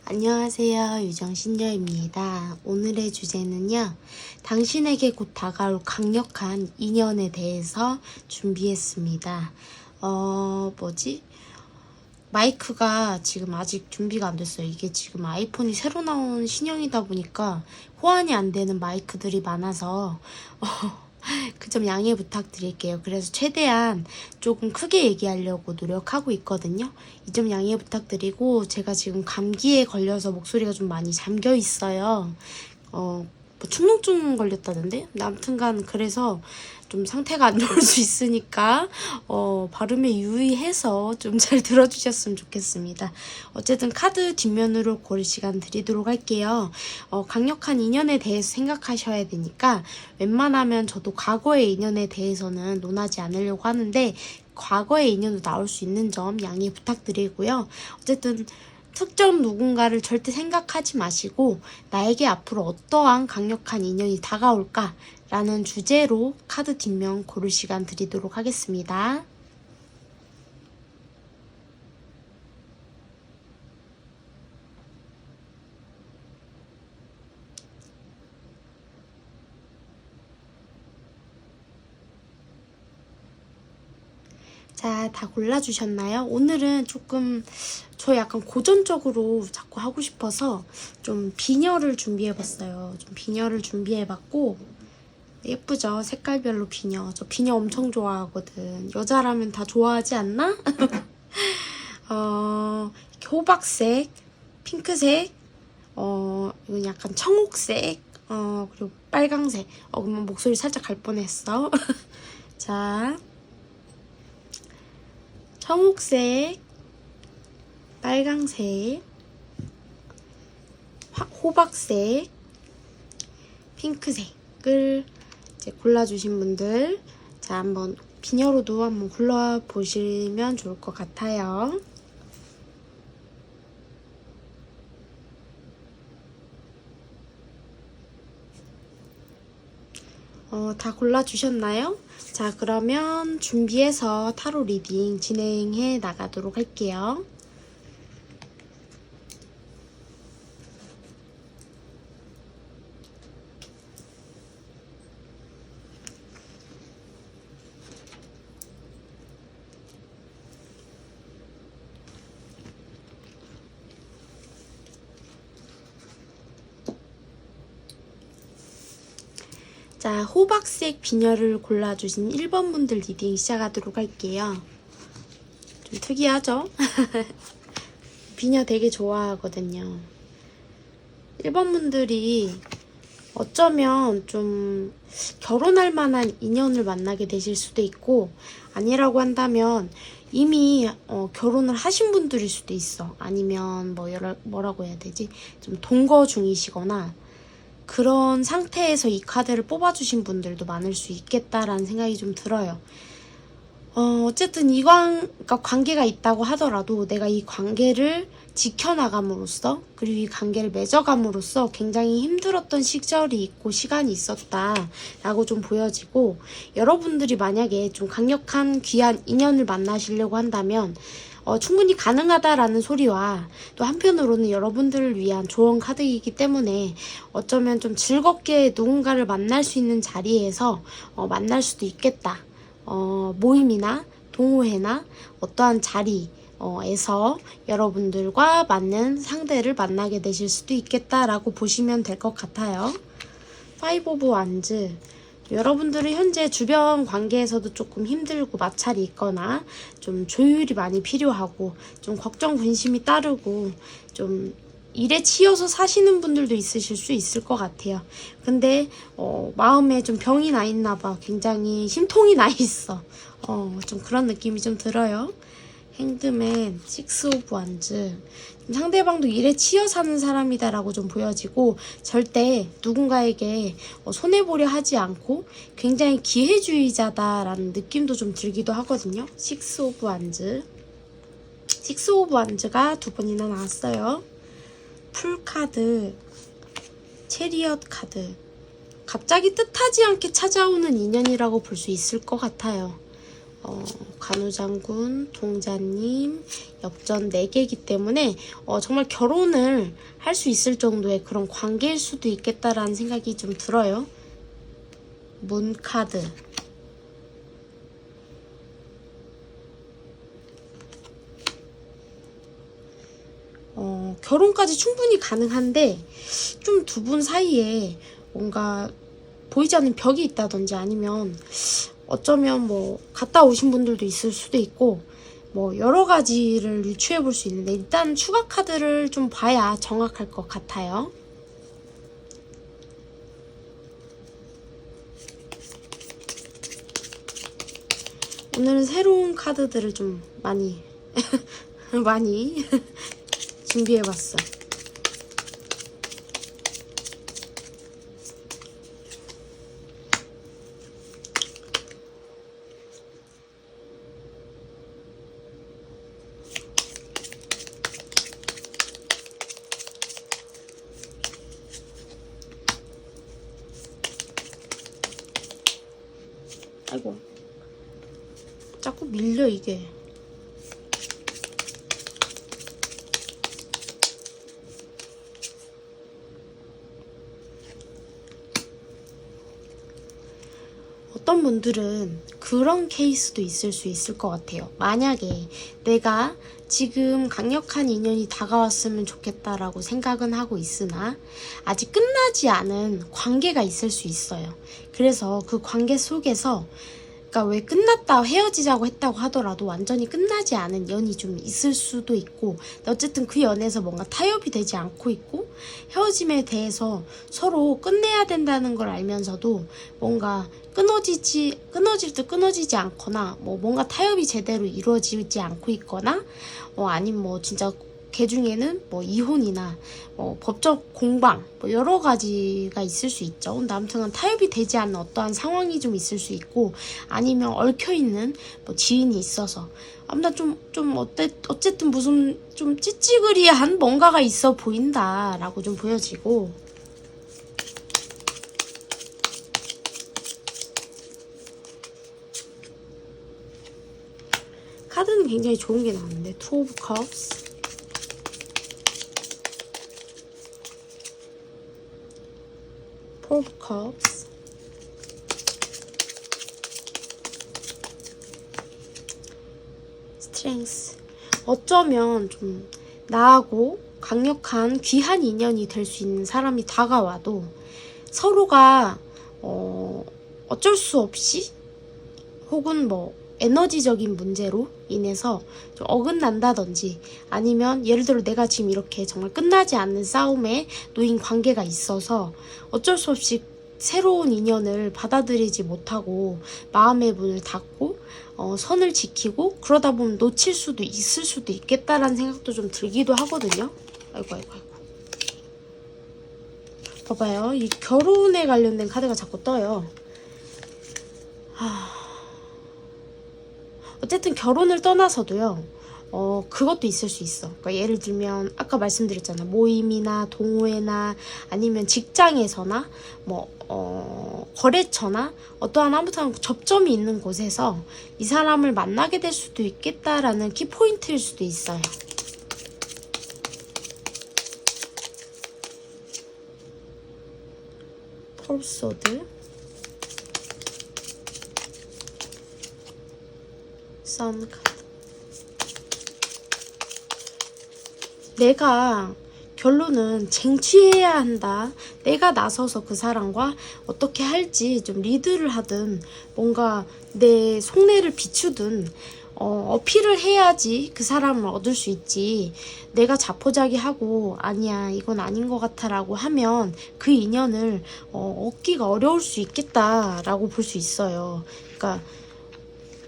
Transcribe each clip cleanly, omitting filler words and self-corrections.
안녕하세요. 유정신녀입니다. 오늘의 주제는요. 당신에게 곧 다가올 강력한 인연에 대해서 준비했습니다. 마이크가 지금 아직 준비가 안 됐어요. 이게 지금 아이폰이 새로 나온 신형이다 보니까 호환이 안 되는 마이크들이 많아서 그 점 양해 부탁드릴게요. 그래서 최대한 조금 크게 얘기하려고 노력하고 있거든요. 이 점 양해 부탁드리고, 제가 지금 감기에 걸려서 목소리가 좀 많이 잠겨 있어요. 축농증 걸렸다던데? 아무튼간 그래서 좀 상태가 안 좋을 수 있으니까 발음에 유의해서 좀 잘 들어주셨으면 좋겠습니다. 어쨌든 카드 뒷면으로 고를 시간 드리도록 할게요. 강력한 인연에 대해서 생각하셔야 되니까 웬만하면 저도 과거의 인연에 대해서는 논하지 않으려고 하는데, 과거의 인연도 나올 수 있는 점 양해 부탁드리고요. 어쨌든 특정 누군가를 절대 생각하지 마시고 나에게 앞으로 어떠한 강력한 인연이 다가올까? 라는 주제로 카드 뒷면 고를 시간 드리도록 하겠습니다. 자, 다 골라주셨나요? 오늘은 조금 저 약간 고전적으로 자꾸 하고 싶어서 좀 비녀를 준비해봤어요. 좀 비녀를 준비해봤고, 예쁘죠? 색깔별로 비녀. 저 비녀 엄청 좋아하거든. 여자라면 다 좋아하지 않나? 이렇게 호박색, 핑크색, 이건 약간 청옥색, 그리고 빨강색. 그러면 목소리 살짝 갈 뻔했어. 자, 청옥색, 빨강색, 호박색, 핑크색을 이제 골라주신 분들, 자, 한번 비녀로도 한번 골라보시면 좋을 것 같아요. 다 골라주셨나요? 자, 그러면 준비해서 타로 리딩 진행해 나가도록 할게요. 자, 호박색 비녀를 골라주신 1번 분들 리딩 시작하도록 할게요. 좀 특이하죠? 비녀 되게 좋아하거든요. 1번 분들이 어쩌면 좀 결혼할 만한 인연을 만나게 되실 수도 있고, 아니라고 한다면 이미 결혼을 하신 분들일 수도 있어. 아니면 뭐라고 해야 되지? 좀 동거 중이시거나 그런 상태에서 이 카드를 뽑아주신 분들도 많을 수 있겠다라는 생각이 좀 들어요. 어쨌든 그러니까 관계가 있다고 하더라도 내가 이 관계를 지켜나감으로써, 그리고 이 관계를 맺어감으로써 굉장히 힘들었던 시절이 있고 시간이 있었다라고 좀 보여지고, 여러분들이 만약에 좀 강력한 귀한 인연을 만나시려고 한다면 충분히 가능하다라는 소리와, 또 한편으로는 여러분들을 위한 조언 카드이기 때문에 어쩌면 좀 즐겁게 누군가를 만날 수 있는 자리에서 만날 수도 있겠다. 모임이나 동호회나 어떠한 자리에서 여러분들과 맞는 상대를 만나게 되실 수도 있겠다라고 보시면 될 것 같아요. 파이브 오브 완즈. 여러분들은 현재 주변 관계에서도 조금 힘들고 마찰이 있거나 좀 조율이 많이 필요하고 좀 걱정 근심이 따르고 좀 일에 치여서 사시는 분들도 있으실 수 있을 것 같아요. 근데 마음에 좀 병이 나 있나 봐. 굉장히 심통이 나 있어. 좀 그런 느낌이 좀 들어요. 행드맨, 식스 오브 완즈. 상대방도 일에 치여 사는 사람이다라고 좀 보여지고, 절대 누군가에게 손해보려 하지 않고 굉장히 기회주의자다라는 느낌도 좀 들기도 하거든요. 식스 오브 완즈. 식스 오브 완즈가 두 번이나 나왔어요. 풀 카드, 체리엇 카드. 갑자기 뜻하지 않게 찾아오는 인연이라고 볼 수 있을 것 같아요. 간호장군, 동자님, 역전 4개이기 때문에 정말 결혼을 할 수 있을 정도의 그런 관계일 수도 있겠다라는 생각이 좀 들어요. 문 카드. 결혼까지 충분히 가능한데 좀 두 분 사이에 뭔가 보이지 않는 벽이 있다든지 아니면 어쩌면 뭐 갔다 오신 분들도 있을 수도 있고 뭐 여러 가지를 유추해 볼 수 있는데 일단 추가 카드를 좀 봐야 정확할 것 같아요. 오늘은 새로운 카드들을 좀 많이 많이 준비해봤어. 아이고, 자꾸 밀려 이게. 어떤 분들은 그런 케이스도 있을 수 있을 것 같아요. 만약에 내가 지금 강력한 인연이 다가왔으면 좋겠다라고 생각은 하고 있으나 아직 끝나지 않은 관계가 있을 수 있어요. 그래서 그 관계 속에서 그러니까 왜 끝났다 헤어지자고 했다고 하더라도 완전히 끝나지 않은 연이 좀 있을 수도 있고 어쨌든 그 연에서 뭔가 타협이 되지 않고 있고 헤어짐에 대해서 서로 끝내야 된다는 걸 알면서도 뭔가 끊어질 듯 끊어지지 않거나 뭐 뭔가 타협이 제대로 이루어지지 않고 있거나 아니면 뭐 진짜 걔 중에는 뭐 이혼이나 법적 공방 뭐 여러 가지가 있을 수 있죠. 근데 아무튼 타협이 되지 않는 어떠한 상황이 좀 있을 수 있고 아니면 얽혀있는 뭐 지인이 있어서 아무튼 어쨌든 무슨 좀 찌찌그리한 뭔가가 있어 보인다라고 좀 보여지고 카드는 굉장히 좋은 게 나왔는데 투 오브 컵스 Four of Cups, Strength. 어쩌면 좀 나하고 강력한 귀한 인연이 될 수 있는 사람이 다가와도 서로가 어쩔 수 없이 혹은 뭐 에너지적인 문제로 인해서 좀 어긋난다든지 아니면 예를 들어 내가 지금 이렇게 정말 끝나지 않는 싸움에 놓인 관계가 있어서 어쩔 수 없이 새로운 인연을 받아들이지 못하고 마음의 문을 닫고 선을 지키고 그러다 보면 놓칠 수도 있을 수도 있겠다라는 생각도 좀 들기도 하거든요. 아이고. 봐봐요. 이 결혼에 관련된 카드가 자꾸 떠요. 어쨌든 결혼을 떠나서도요. 그것도 있을 수 있어. 그러니까 예를 들면 아까 말씀드렸잖아. 모임이나 동호회나 아니면 직장에서나 거래처나 어떠한 아무튼 접점이 있는 곳에서 이 사람을 만나게 될 수도 있겠다라는 키포인트일 수도 있어요. 폴소드 선 카드. 내가 결론은 쟁취해야 한다. 내가 나서서 그 사람과 어떻게 할지 좀 리드를 하든 뭔가 내 속내를 비추든 어필을 해야지 그 사람을 얻을 수 있지. 내가 자포자기하고 아니야 이건 아닌 것 같아 라고 하면 그 인연을 얻기가 어려울 수 있겠다라고 볼 수 있어요. 그러니까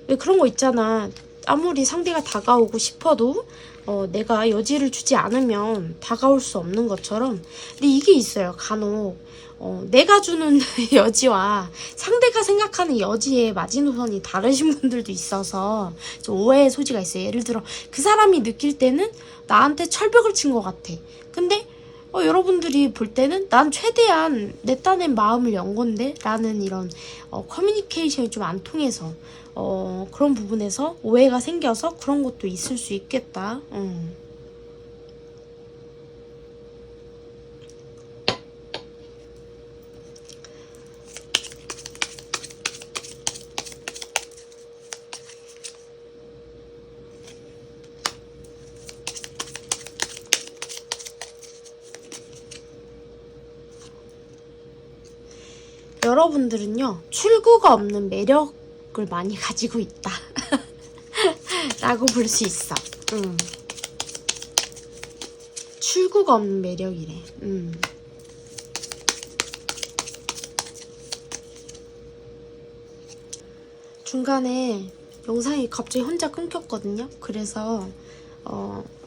왜 그런 거 있잖아. 아무리 상대가 다가오고 싶어도 내가 여지를 주지 않으면 다가올 수 없는 것처럼. 근데 이게 있어요. 간혹 내가 주는 여지와 상대가 생각하는 여지의 마지노선이 다르신 분들도 있어서 좀 오해의 소지가 있어요. 예를 들어 그 사람이 느낄 때는 나한테 철벽을 친 것 같아. 근데 여러분들이 볼 때는 난 최대한 내 딴엔 마음을 연 건데 라는 이런 커뮤니케이션이 좀 안 통해서 그런 부분에서 오해가 생겨서 그런 것도 있을 수 있겠다. 여러분들은요, 출구가 없는 매력을 많이 가지고 있다 라고 볼 수 있어. 출구가 없는 매력이래. 중간에 영상이 갑자기 혼자 끊겼거든요. 그래서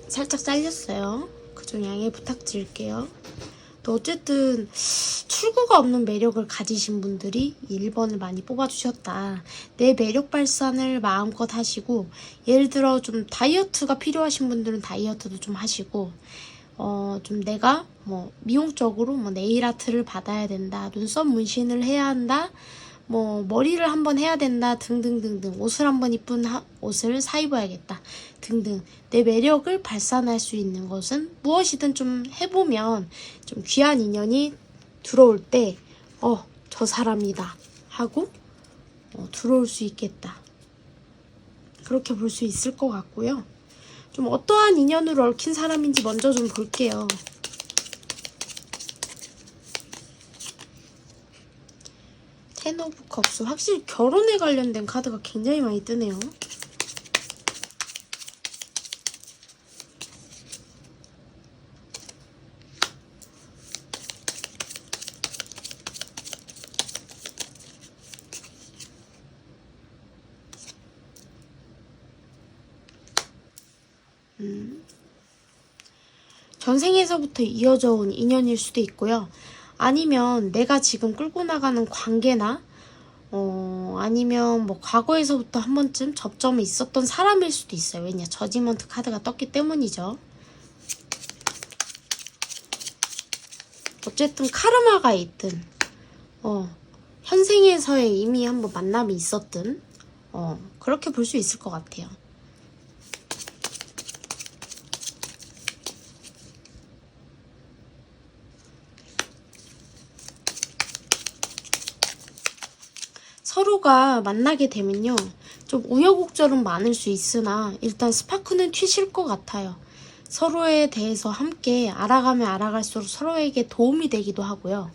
살짝 잘렸어요. 그좀 양해 부탁드릴게요. 또 어쨌든 출구가 없는 매력을 가지신 분들이 1번을 많이 뽑아주셨다. 내 매력 발산을 마음껏 하시고, 예를 들어 좀 다이어트가 필요하신 분들은 다이어트도 좀 하시고, 좀 내가 뭐 미용적으로 뭐 네일 아트를 받아야 된다, 눈썹 문신을 해야 한다, 뭐 머리를 한번 해야 된다 등등등등, 옷을 한번 이쁜 옷을 사 입어야겠다 등등, 내 매력을 발산할 수 있는 것은 무엇이든 좀 해보면 좀 귀한 인연이 들어올 때 저 사람이다 하고 들어올 수 있겠다, 그렇게 볼 수 있을 것 같고요. 좀 어떠한 인연으로 얽힌 사람인지 먼저 좀 볼게요. 텐 오브 컵스, 확실히 결혼에 관련된 카드가 굉장히 많이 뜨네요. 전생에서부터 이어져 온 인연일 수도 있고요. 아니면 내가 지금 끌고 나가는 관계나 아니면 뭐 과거에서부터 한 번쯤 접점이 있었던 사람일 수도 있어요. 왜냐, 저지먼트 카드가 떴기 때문이죠. 어쨌든 카르마가 있든 현생에서의 이미 한번 만남이 있었든 그렇게 볼 수 있을 것 같아요. 서로가 만나게 되면요, 좀 우여곡절은 많을 수 있으나 일단 스파크는 튀실 것 같아요. 서로에 대해서 함께 알아가면 알아갈수록 서로에게 도움이 되기도 하고요.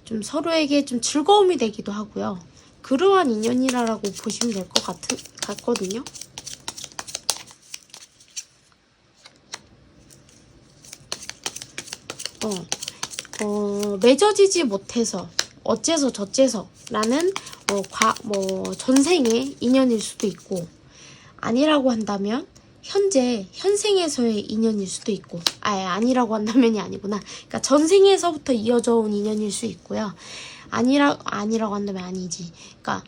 좀 서로에게 좀 즐거움이 되기도 하고요. 그러한 인연이라고 보시면 될 것 같거든요. 맺어지지 못해서 어째서 저째서 라는 전생의 인연일 수도 있고, 아니라고 한다면 현생에서의 인연일 수도 있고, 아니라고 한다면이 아니구나. 그러니까 전생에서부터 이어져 온 인연일 수 있고요. 아니라고 한다면 아니지. 그러니까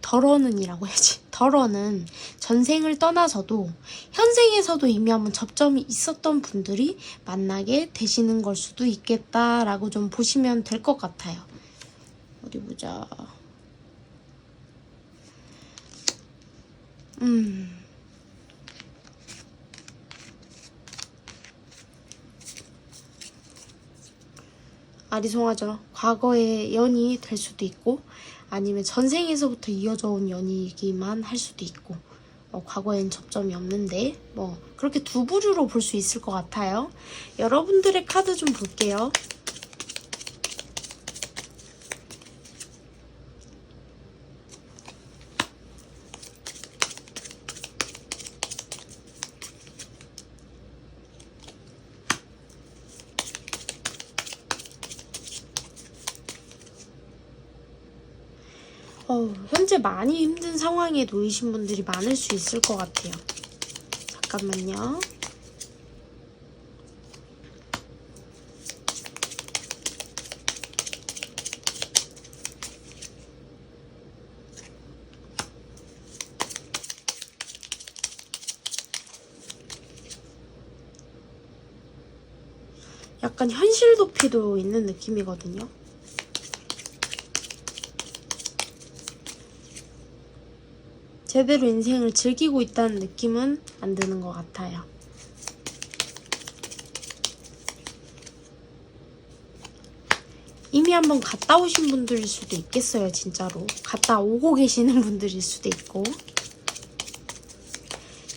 덜어는이라고 해야지. 덜어는 전생을 떠나서도 현생에서도 이미 한번 접점이 있었던 분들이 만나게 되시는 걸 수도 있겠다라고 좀 보시면 될 것 같아요. 어디 보자. 아리송하죠. 과거의 연이 될 수도 있고, 아니면 전생에서부터 이어져 온 연이기만 할 수도 있고, 과거엔 접점이 없는데 그렇게 두 부류로 볼 수 있을 것 같아요. 여러분들의 카드 좀 볼게요. 현재 많이 힘든 상황에 놓이신 분들이 많을 수 있을 것 같아요. 잠깐만요. 약간 현실 도피도 있는 느낌이거든요. 제대로 인생을 즐기고 있다는 느낌은 안 드는 것 같아요. 이미 한번 갔다 오신 분들일 수도 있겠어요, 진짜로. 갔다 오고 계시는 분들일 수도 있고.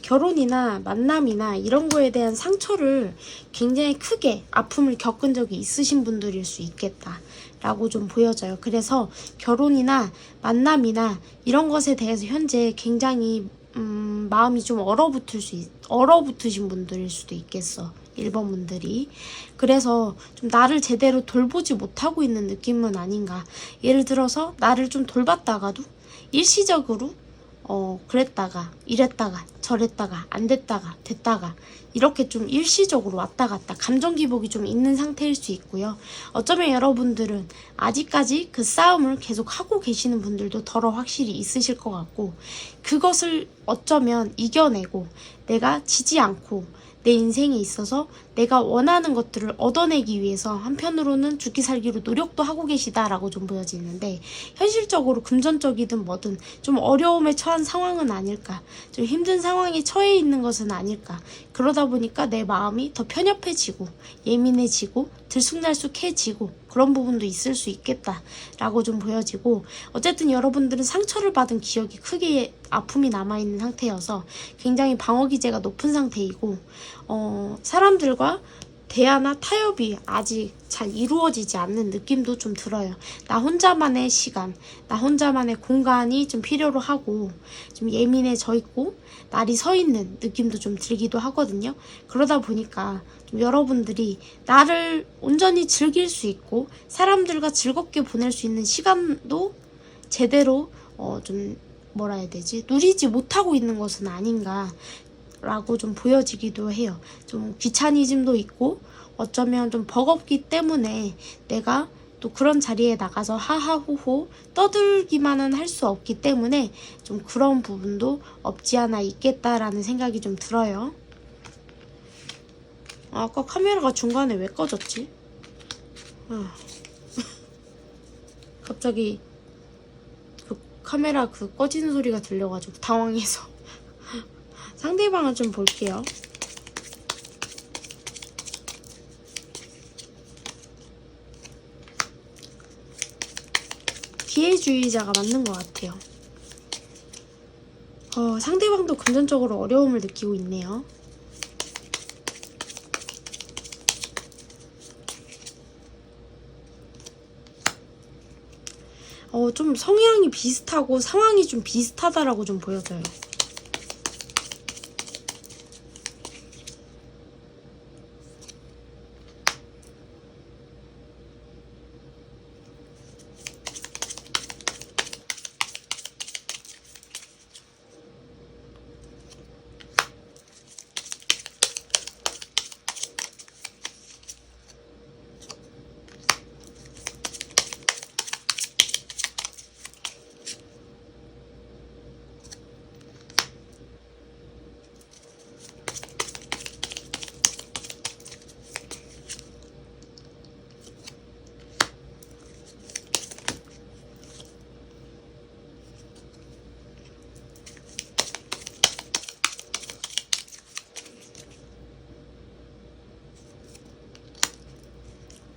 결혼이나 만남이나 이런 거에 대한 상처를 굉장히 크게 아픔을 겪은 적이 있으신 분들일 수 있겠다 라고 좀 보여져요. 그래서 결혼이나 만남이나 이런 것에 대해서 현재 굉장히 마음이 좀 얼어붙으신 분들일 수도 있겠어. 1번 분들이. 그래서 좀 나를 제대로 돌보지 못하고 있는 느낌은 아닌가. 예를 들어서 나를 좀 돌봤다가도 일시적으로 그랬다가 이랬다가 저랬다가 안 됐다가 됐다가 이렇게 좀 일시적으로 왔다 갔다 감정 기복이 좀 있는 상태일 수 있고요. 어쩌면 여러분들은 아직까지 그 싸움을 계속 하고 계시는 분들도 더러 확실히 있으실 것 같고, 그것을 어쩌면 이겨내고 내가 지지 않고 내 인생에 있어서 내가 원하는 것들을 얻어내기 위해서 한편으로는 죽기 살기로 노력도 하고 계시다라고 좀 보여지는데, 현실적으로 금전적이든 뭐든 좀 어려움에 처한 상황은 아닐까, 좀 힘든 상황에 처해 있는 것은 아닐까. 그러다 보니까 내 마음이 더 편협해지고 예민해지고 들쑥날쑥해지고 그런 부분도 있을 수 있겠다라고 좀 보여지고, 어쨌든 여러분들은 상처를 받은 기억이 크게 아픔이 남아있는 상태여서 굉장히 방어기제가 높은 상태이고, 사람들과 대화나 타협이 아직 잘 이루어지지 않는 느낌도 좀 들어요. 나 혼자만의 시간, 나 혼자만의 공간이 좀 필요로 하고 좀 예민해져 있고 날이 서 있는 느낌도 좀 들기도 하거든요. 그러다 보니까 좀 여러분들이 나를 온전히 즐길 수 있고 사람들과 즐겁게 보낼 수 있는 시간도 제대로 좀 뭐라 해야 되지? 누리지 못하고 있는 것은 아닌가 라고 좀 보여지기도 해요. 좀 귀차니즘도 있고 어쩌면 좀 버겁기 때문에 내가 또 그런 자리에 나가서 하하호호 떠들기만은 할 수 없기 때문에 좀 그런 부분도 없지 않아 있겠다라는 생각이 좀 들어요. 아까 카메라가 중간에 왜 꺼졌지? 갑자기 그 카메라 그 꺼지는 소리가 들려가지고 당황해서. 상대방을 좀 볼게요. 기회주의자가 맞는 것 같아요. 상대방도 금전적으로 어려움을 느끼고 있네요. 좀 성향이 비슷하고 상황이 좀 비슷하다라고 좀 보여져요.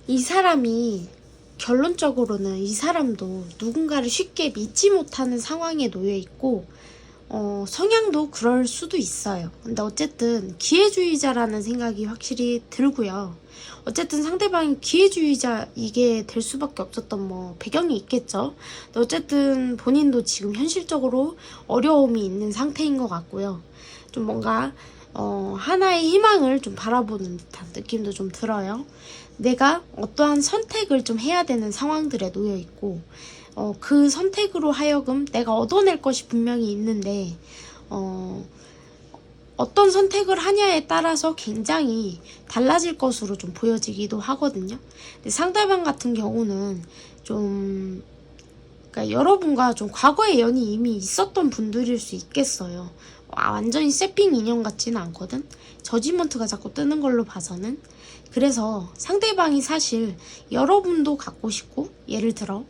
이 사람이 결론적으로는 이 사람도 누군가를 쉽게 믿지 못하는 상황에 놓여 있고 성향도 그럴 수도 있어요. 근데 어쨌든 기회주의자라는 생각이 확실히 들고요. 어쨌든 상대방이 기회주의자이게 될 수밖에 없었던 뭐 배경이 있겠죠. 근데 어쨌든 본인도 지금 현실적으로 어려움이 있는 상태인 것 같고요. 좀 뭔가 하나의 희망을 좀 바라보는 듯한 느낌도 좀 들어요. 내가 어떠한 선택을 좀 해야 되는 상황들에 놓여 있고 그 선택으로 하여금 내가 얻어낼 것이 분명히 있는데 어떤 선택을 하냐에 따라서 굉장히 달라질 것으로 좀 보여지기도 하거든요. 근데 상대방 같은 경우는 좀 그러니까 여러분과 좀 과거의 연이 이미 있었던 분들일 수 있겠어요. 완전히 세핑 인형 같지는 않거든. 저지먼트가 자꾸 뜨는 걸로 봐서는. 그래서 상대방이 사실 여러분도 갖고 싶고, 예를 들어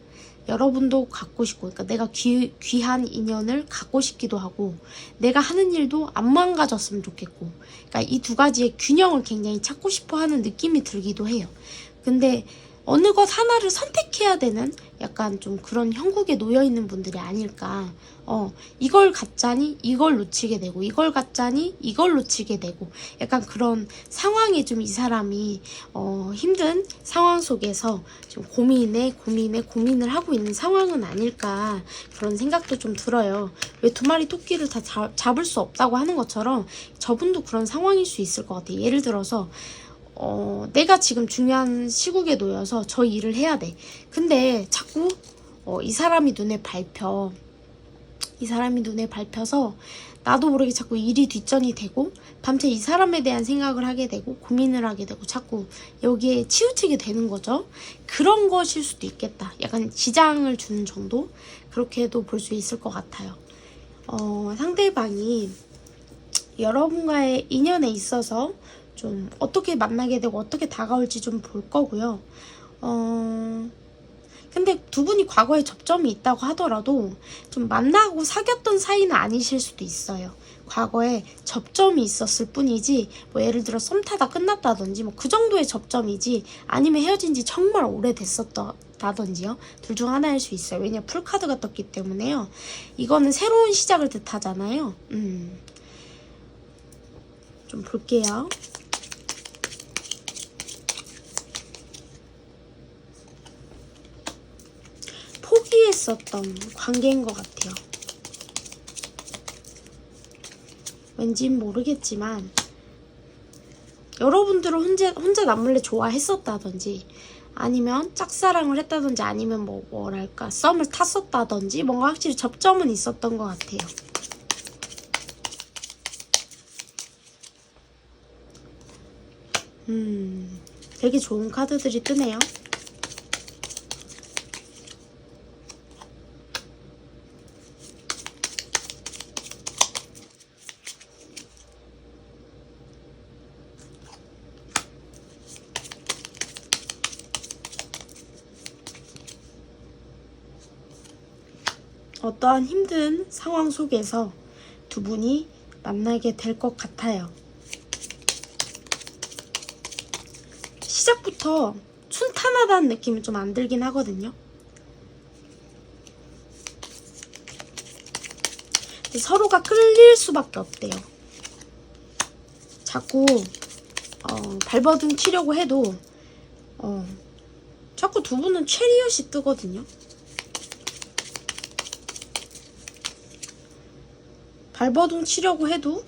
여러분도 갖고 싶고, 그러니까 내가 귀한 인연을 갖고 싶기도 하고, 내가 하는 일도 안 망가졌으면 좋겠고, 그러니까 이 두 가지의 균형을 굉장히 찾고 싶어 하는 느낌이 들기도 해요. 근데 어느 것 하나를 선택해야 되는 약간 좀 그런 형국에 놓여 있는 분들이 아닐까. 이걸 갖자니 이걸 놓치게 되고, 이걸 갖자니 이걸 놓치게 되고, 약간 그런 상황에 좀 이 사람이 힘든 상황 속에서 좀 고민을 하고 있는 상황은 아닐까, 그런 생각도 좀 들어요. 왜 두 마리 토끼를 다 잡을 수 없다고 하는 것처럼 저분도 그런 상황일 수 있을 것 같아요. 예를 들어서 내가 지금 중요한 시국에 놓여서 저 일을 해야 돼. 근데 자꾸 이 사람이 눈에 밟혀서 나도 모르게 자꾸 일이 뒷전이 되고, 밤새 이 사람에 대한 생각을 하게 되고, 고민을 하게 되고, 자꾸 여기에 치우치게 되는 거죠. 그런 것일 수도 있겠다. 약간 지장을 주는 정도? 그렇게도 볼 수 있을 것 같아요. 상대방이 여러분과의 인연에 있어서 좀 어떻게 만나게 되고 어떻게 다가올지 좀 볼 거고요. 근데 두 분이 과거에 접점이 있다고 하더라도 좀 만나고 사귀었던 사이는 아니실 수도 있어요. 과거에 접점이 있었을 뿐이지, 뭐 예를 들어 썸 타다 끝났다든지 뭐 그 정도의 접점이지, 아니면 헤어진 지 정말 오래됐었다든지요. 둘 중 하나일 수 있어요. 왜냐, 풀카드가 떴기 때문에요. 이거는 새로운 시작을 뜻하잖아요. 좀 볼게요. 포기했었던 관계인 것 같아요. 왠진 모르겠지만 여러분들은 혼자 남몰래 좋아했었다든지, 아니면 짝사랑을 했다든지, 아니면 뭐랄까 썸을 탔었다든지, 뭔가 확실히 접점은 있었던 것 같아요. 되게 좋은 카드들이 뜨네요. 어떠한 힘든 상황 속에서 두 분이 만나게 될 것 같아요. 시작부터 순탄하다는 느낌이 좀 안 들긴 하거든요. 근데 서로가 끌릴 수밖에 없대요. 자꾸 발버둥 치려고 해도 자꾸 두 분은 체리엇이 뜨거든요. 발버둥 치려고 해도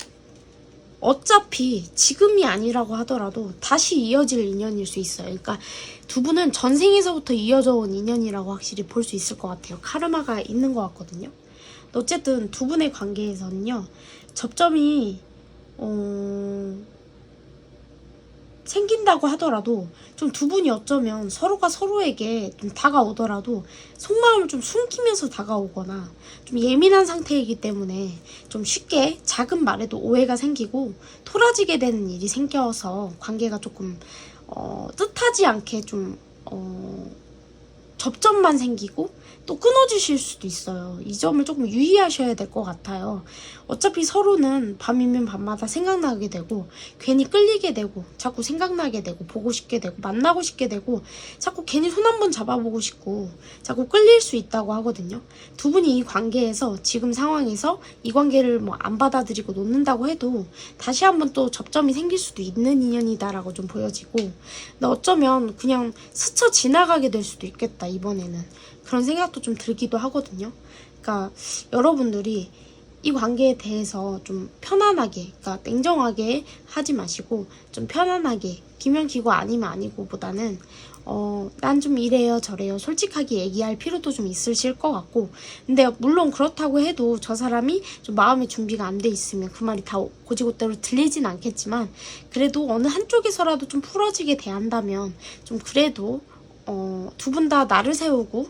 어차피 지금이 아니라고 하더라도 다시 이어질 인연일 수 있어요. 그러니까 두 분은 전생에서부터 이어져 온 인연이라고 확실히 볼 수 있을 것 같아요. 카르마가 있는 것 같거든요. 어쨌든 두 분의 관계에서는요, 접점이 생긴다고 하더라도 좀 두 분이 어쩌면 서로가 서로에게 좀 다가오더라도 속마음을 좀 숨기면서 다가오거나 좀 예민한 상태이기 때문에 좀 쉽게 작은 말에도 오해가 생기고 토라지게 되는 일이 생겨서 관계가 조금 뜻하지 않게 좀 접점만 생기고 또 끊어지실 수도 있어요. 이 점을 조금 유의하셔야 될 것 같아요. 어차피 서로는 밤이면 밤마다 생각나게 되고, 괜히 끌리게 되고, 자꾸 생각나게 되고, 보고 싶게 되고, 만나고 싶게 되고, 자꾸 괜히 손 한번 잡아보고 싶고, 자꾸 끌릴 수 있다고 하거든요. 두 분이 이 관계에서, 지금 상황에서 이 관계를 뭐 안 받아들이고 놓는다고 해도 다시 한번 또 접점이 생길 수도 있는 인연이다라고 좀 보여지고, 근데 어쩌면 그냥 스쳐 지나가게 될 수도 있겠다, 이번에는. 그런 생각도 좀 들기도 하거든요. 그러니까 여러분들이 이 관계에 대해서 좀 편안하게, 그러니까 냉정하게 하지 마시고 좀 편안하게, 기면 기고 아니면 아니고 보다는 난 좀 이래요 저래요 솔직하게 얘기할 필요도 좀 있으실 것 같고, 근데 물론 그렇다고 해도 저 사람이 좀 마음의 준비가 안 돼 있으면 그 말이 다 고지고대로 들리진 않겠지만, 그래도 어느 한쪽에서라도 좀 풀어지게 대한다면 좀 그래도 두 분 다 날을 세우고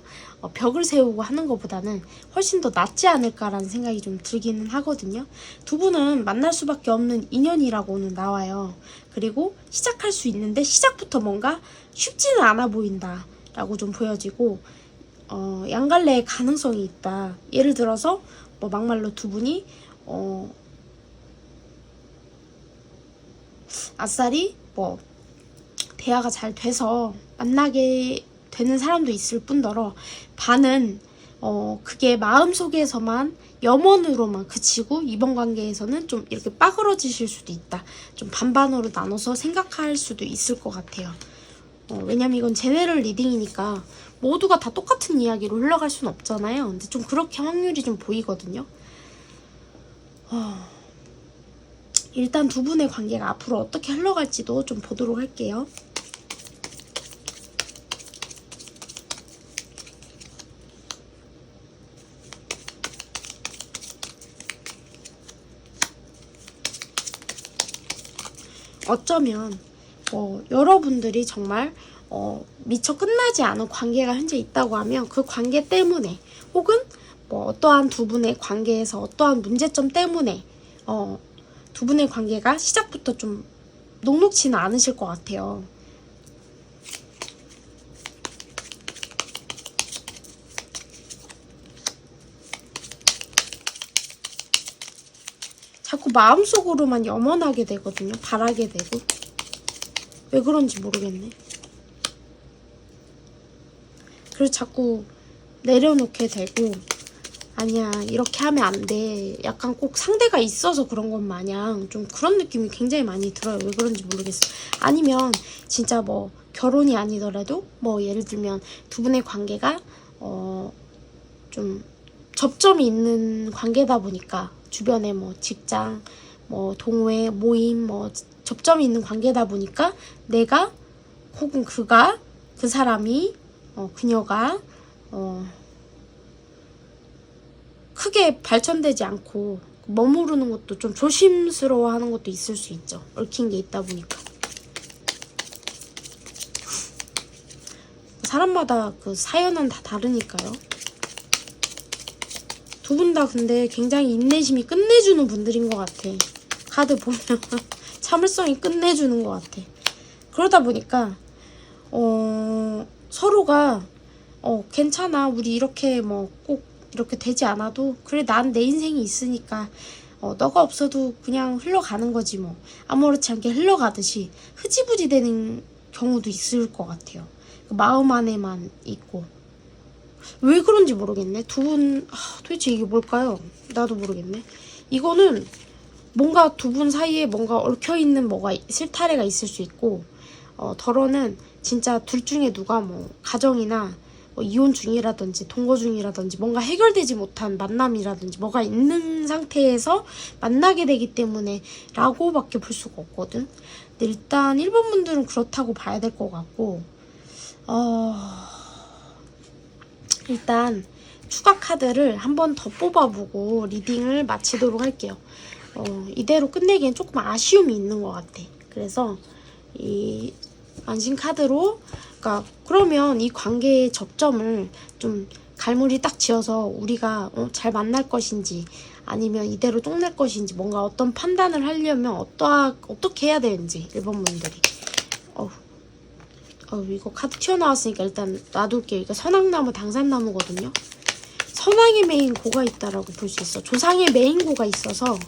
벽을 세우고 하는 것보다는 훨씬 더 낫지 않을까라는 생각이 좀 들기는 하거든요. 두 분은 만날 수밖에 없는 인연이라고는 나와요. 그리고 시작할 수 있는데 시작부터 뭔가 쉽지는 않아 보인다 라고 좀 보여지고, 양갈래의 가능성이 있다. 예를 들어서 뭐 막말로 두 분이 아싸리 뭐 대화가 잘 돼서 만나게 되는 사람도 있을 뿐더러, 반은 그게 마음속에서만 염원으로만 그치고 이번 관계에서는 좀 이렇게 빠그러지실 수도 있다. 좀 반반으로 나눠서 생각할 수도 있을 것 같아요. 왜냐면 이건 제네럴 리딩이니까 모두가 다 똑같은 이야기로 흘러갈 수는 없잖아요. 근데 좀 그렇게 확률이 좀 보이거든요. 일단 두 분의 관계가 앞으로 어떻게 흘러갈지도 좀 보도록 할게요. 어쩌면 여러분들이 정말 미처 끝나지 않은 관계가 현재 있다고 하면 그 관계 때문에, 혹은 뭐 어떠한 두 분의 관계에서 어떠한 문제점 때문에 두 분의 관계가 시작부터 좀 녹록지는 않으실 것 같아요. 자꾸 마음속으로만 염원하게 되거든요. 바라게 되고. 왜 그런지 모르겠네. 그래서 자꾸 내려놓게 되고, 아니야 이렇게 하면 안 돼, 약간 꼭 상대가 있어서 그런 것 마냥 좀 그런 느낌이 굉장히 많이 들어요. 왜 그런지 모르겠어. 아니면 진짜 뭐 결혼이 아니더라도 뭐 예를 들면 두 분의 관계가 좀 접점이 있는 관계다 보니까, 주변에 뭐 직장, 뭐 동호회, 모임, 뭐 접점이 있는 관계다 보니까 내가 혹은 그가, 그 사람이, 그녀가 크게 발전되지 않고 머무르는 것도 좀 조심스러워하는 것도 있을 수 있죠. 얽힌 게 있다 보니까. 사람마다 그 사연은 다 다르니까요. 두 분 다 근데 굉장히 인내심이 끝내주는 분들인 것 같아. 카드 보면 참을성이 끝내주는 것 같아. 그러다 보니까 서로가 괜찮아, 우리 이렇게 뭐 꼭 이렇게 되지 않아도 그래, 난 내 인생이 있으니까 너가 없어도 그냥 흘러가는 거지 뭐, 아무렇지 않게 흘러가듯이 흐지부지 되는 경우도 있을 것 같아요. 그 마음 안에만 있고. 왜 그런지 모르겠네. 두 분 도대체 이게 뭘까요? 나도 모르겠네. 이거는 뭔가 두 분 사이에 뭔가 얽혀있는 뭐가 실타래가 있을 수 있고, 덜어는 진짜 둘 중에 누가 뭐 가정이나 뭐 이혼 중이라든지 동거 중이라든지 뭔가 해결되지 못한 만남이라든지 뭐가 있는 상태에서 만나게 되기 때문에 라고밖에 볼 수가 없거든. 근데 일단 1번 분들은 그렇다고 봐야 될 것 같고, 일단 추가 카드를 한 번 더 뽑아보고 리딩을 마치도록 할게요. 이대로 끝내기엔 조금 아쉬움이 있는 것 같아. 그래서 이 안심 카드로, 그러니까 그러면 이 관계의 접점을 좀 갈무리 딱 지어서 우리가 잘 만날 것인지 아니면 이대로 똥낼 것인지, 뭔가 어떤 판단을 하려면 어떻게 해야 되는지 1번 분들이. 이거 카드 튀어나왔으니까 일단 놔둘게요. 이거 선악나무 당산나무거든요. 선왕의 메인고가 있다라고 볼 수 있어. 조상의 메인고가 있어서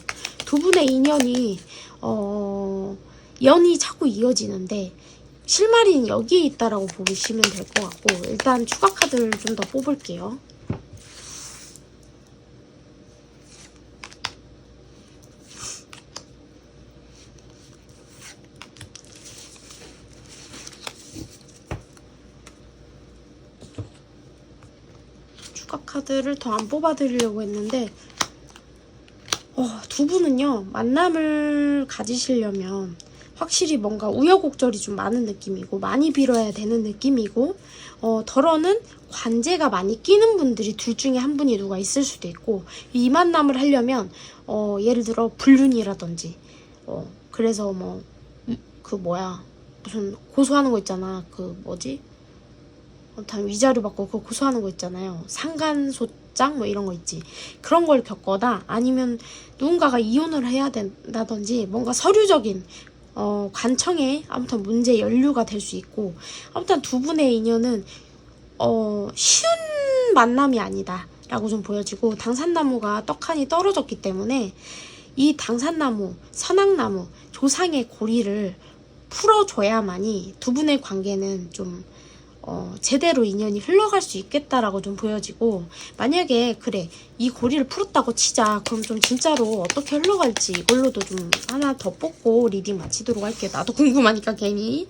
두 분의 인연이 연이 자꾸 이어지는데 실마리는 여기에 있다라고 보시면 될 것 같고, 일단 추가 카드를 좀 더 뽑을게요. 추가 카드를 더 안 뽑아드리려고 했는데, 두 분은요, 만남을 가지시려면 확실히 뭔가 우여곡절이 좀 많은 느낌이고, 많이 빌어야 되는 느낌이고, 덜어는 관제가 많이 끼는 분들이 둘 중에 한 분이 누가 있을 수도 있고, 이 만남을 하려면 예를 들어 불륜이라든지, 그래서 뭐 무슨 고소하는 거 있잖아. 그 뭐지? 아무튼 위자료 받고 그거 고소하는 거 있잖아요. 상간소장 뭐 이런 거 있지. 그런 걸 겪거나 아니면 누군가가 이혼을 해야 된다든지 뭔가 서류적인 관청에 아무튼 문제 연루가 될 수 있고, 아무튼 두 분의 인연은 쉬운 만남이 아니다 라고 좀 보여지고, 당산나무가 떡하니 떨어졌기 때문에 이 당산나무, 선악나무, 조상의 고리를 풀어줘야만이 두 분의 관계는 좀 제대로 인연이 흘러갈 수 있겠다라고 좀 보여지고, 만약에 그래 이 고리를 풀었다고 치자, 그럼 좀 진짜로 어떻게 흘러갈지 이걸로도 좀 하나 더 뽑고 리딩 마치도록 할게요. 나도 궁금하니까 괜히,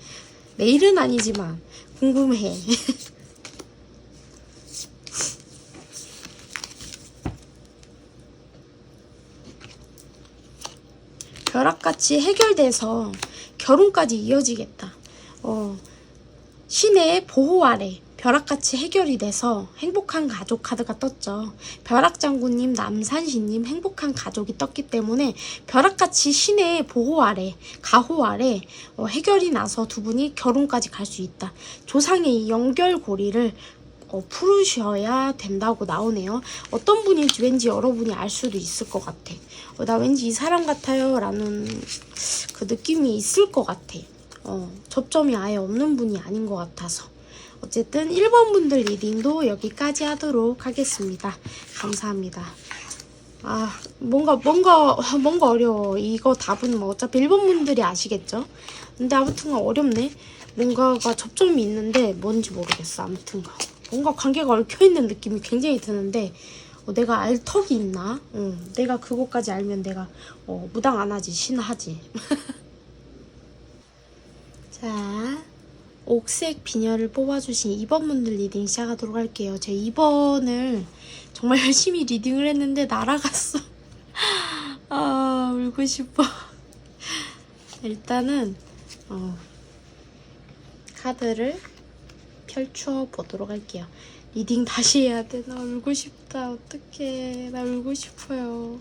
내일은 아니지만 궁금해. 벼락같이 해결돼서 결혼까지 이어지겠다. 신의 보호 아래 벼락같이 해결이 돼서 행복한 가족 카드가 떴죠. 벼락장군님, 남산신님 행복한 가족이 떴기 때문에 벼락같이 신의 보호 아래, 가호 아래 해결이 나서 두 분이 결혼까지 갈 수 있다. 조상의 이 연결고리를 풀으셔야 된다고 나오네요. 어떤 분일지 왠지 여러분이 알 수도 있을 것 같아. 나 왠지 이 사람 같아요 라는 그 느낌이 있을 것 같아. 접점이 아예 없는 분이 아닌 것 같아서. 어쨌든 1번 분들 리딩도 여기까지 하도록 하겠습니다. 감사합니다. 뭔가 어려워. 이거 답은 뭐 어차피 1번 분들이 아시겠죠? 근데 아무튼 어렵네. 뭔가가 접점이 있는데 뭔지 모르겠어. 아무튼 뭔가 관계가 얽혀있는 느낌이 굉장히 드는데, 내가 알 턱이 있나? 내가 그거까지 알면 내가 무당 안 하지, 신하지. 자, 옥색 비녀를 뽑아주신 2번 분들 리딩 시작하도록 할게요. 제 2번을 정말 열심히 리딩을 했는데 날아갔어. 울고 싶어. 일단은 카드를 펼쳐 보도록 할게요. 리딩 다시 해야 돼. 나 울고 싶다. 어떡해. 나 울고 싶어요.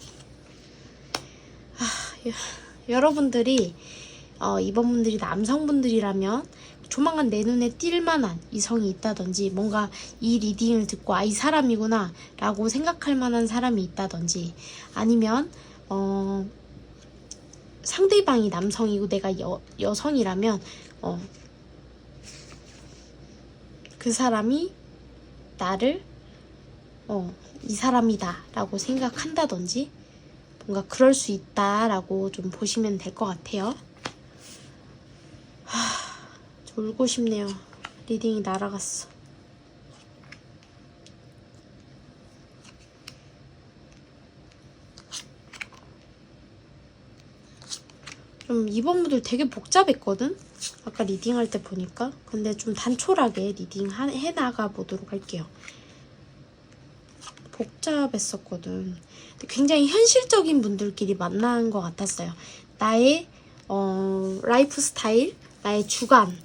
여러분들이 이번 분들이 남성분들이라면 조만간 내 눈에 띌 만한 이성이 있다든지, 뭔가 이 리딩을 듣고 이 사람이구나 라고 생각할 만한 사람이 있다든지, 아니면 상대방이 남성이고 내가 여성이라면 그 사람이 나를 이 사람이다 라고 생각한다든지, 뭔가 그럴 수 있다 라고 좀 보시면 될 것 같아요. 저 울고 싶네요. 리딩이 날아갔어. 좀 이번 분들 되게 복잡했거든? 아까 리딩할 때 보니까. 근데 좀 단촐하게 리딩 해나가 보도록 할게요. 복잡했었거든. 근데 굉장히 현실적인 분들끼리 만난 것 같았어요. 나의 라이프 스타일, 나의 주관,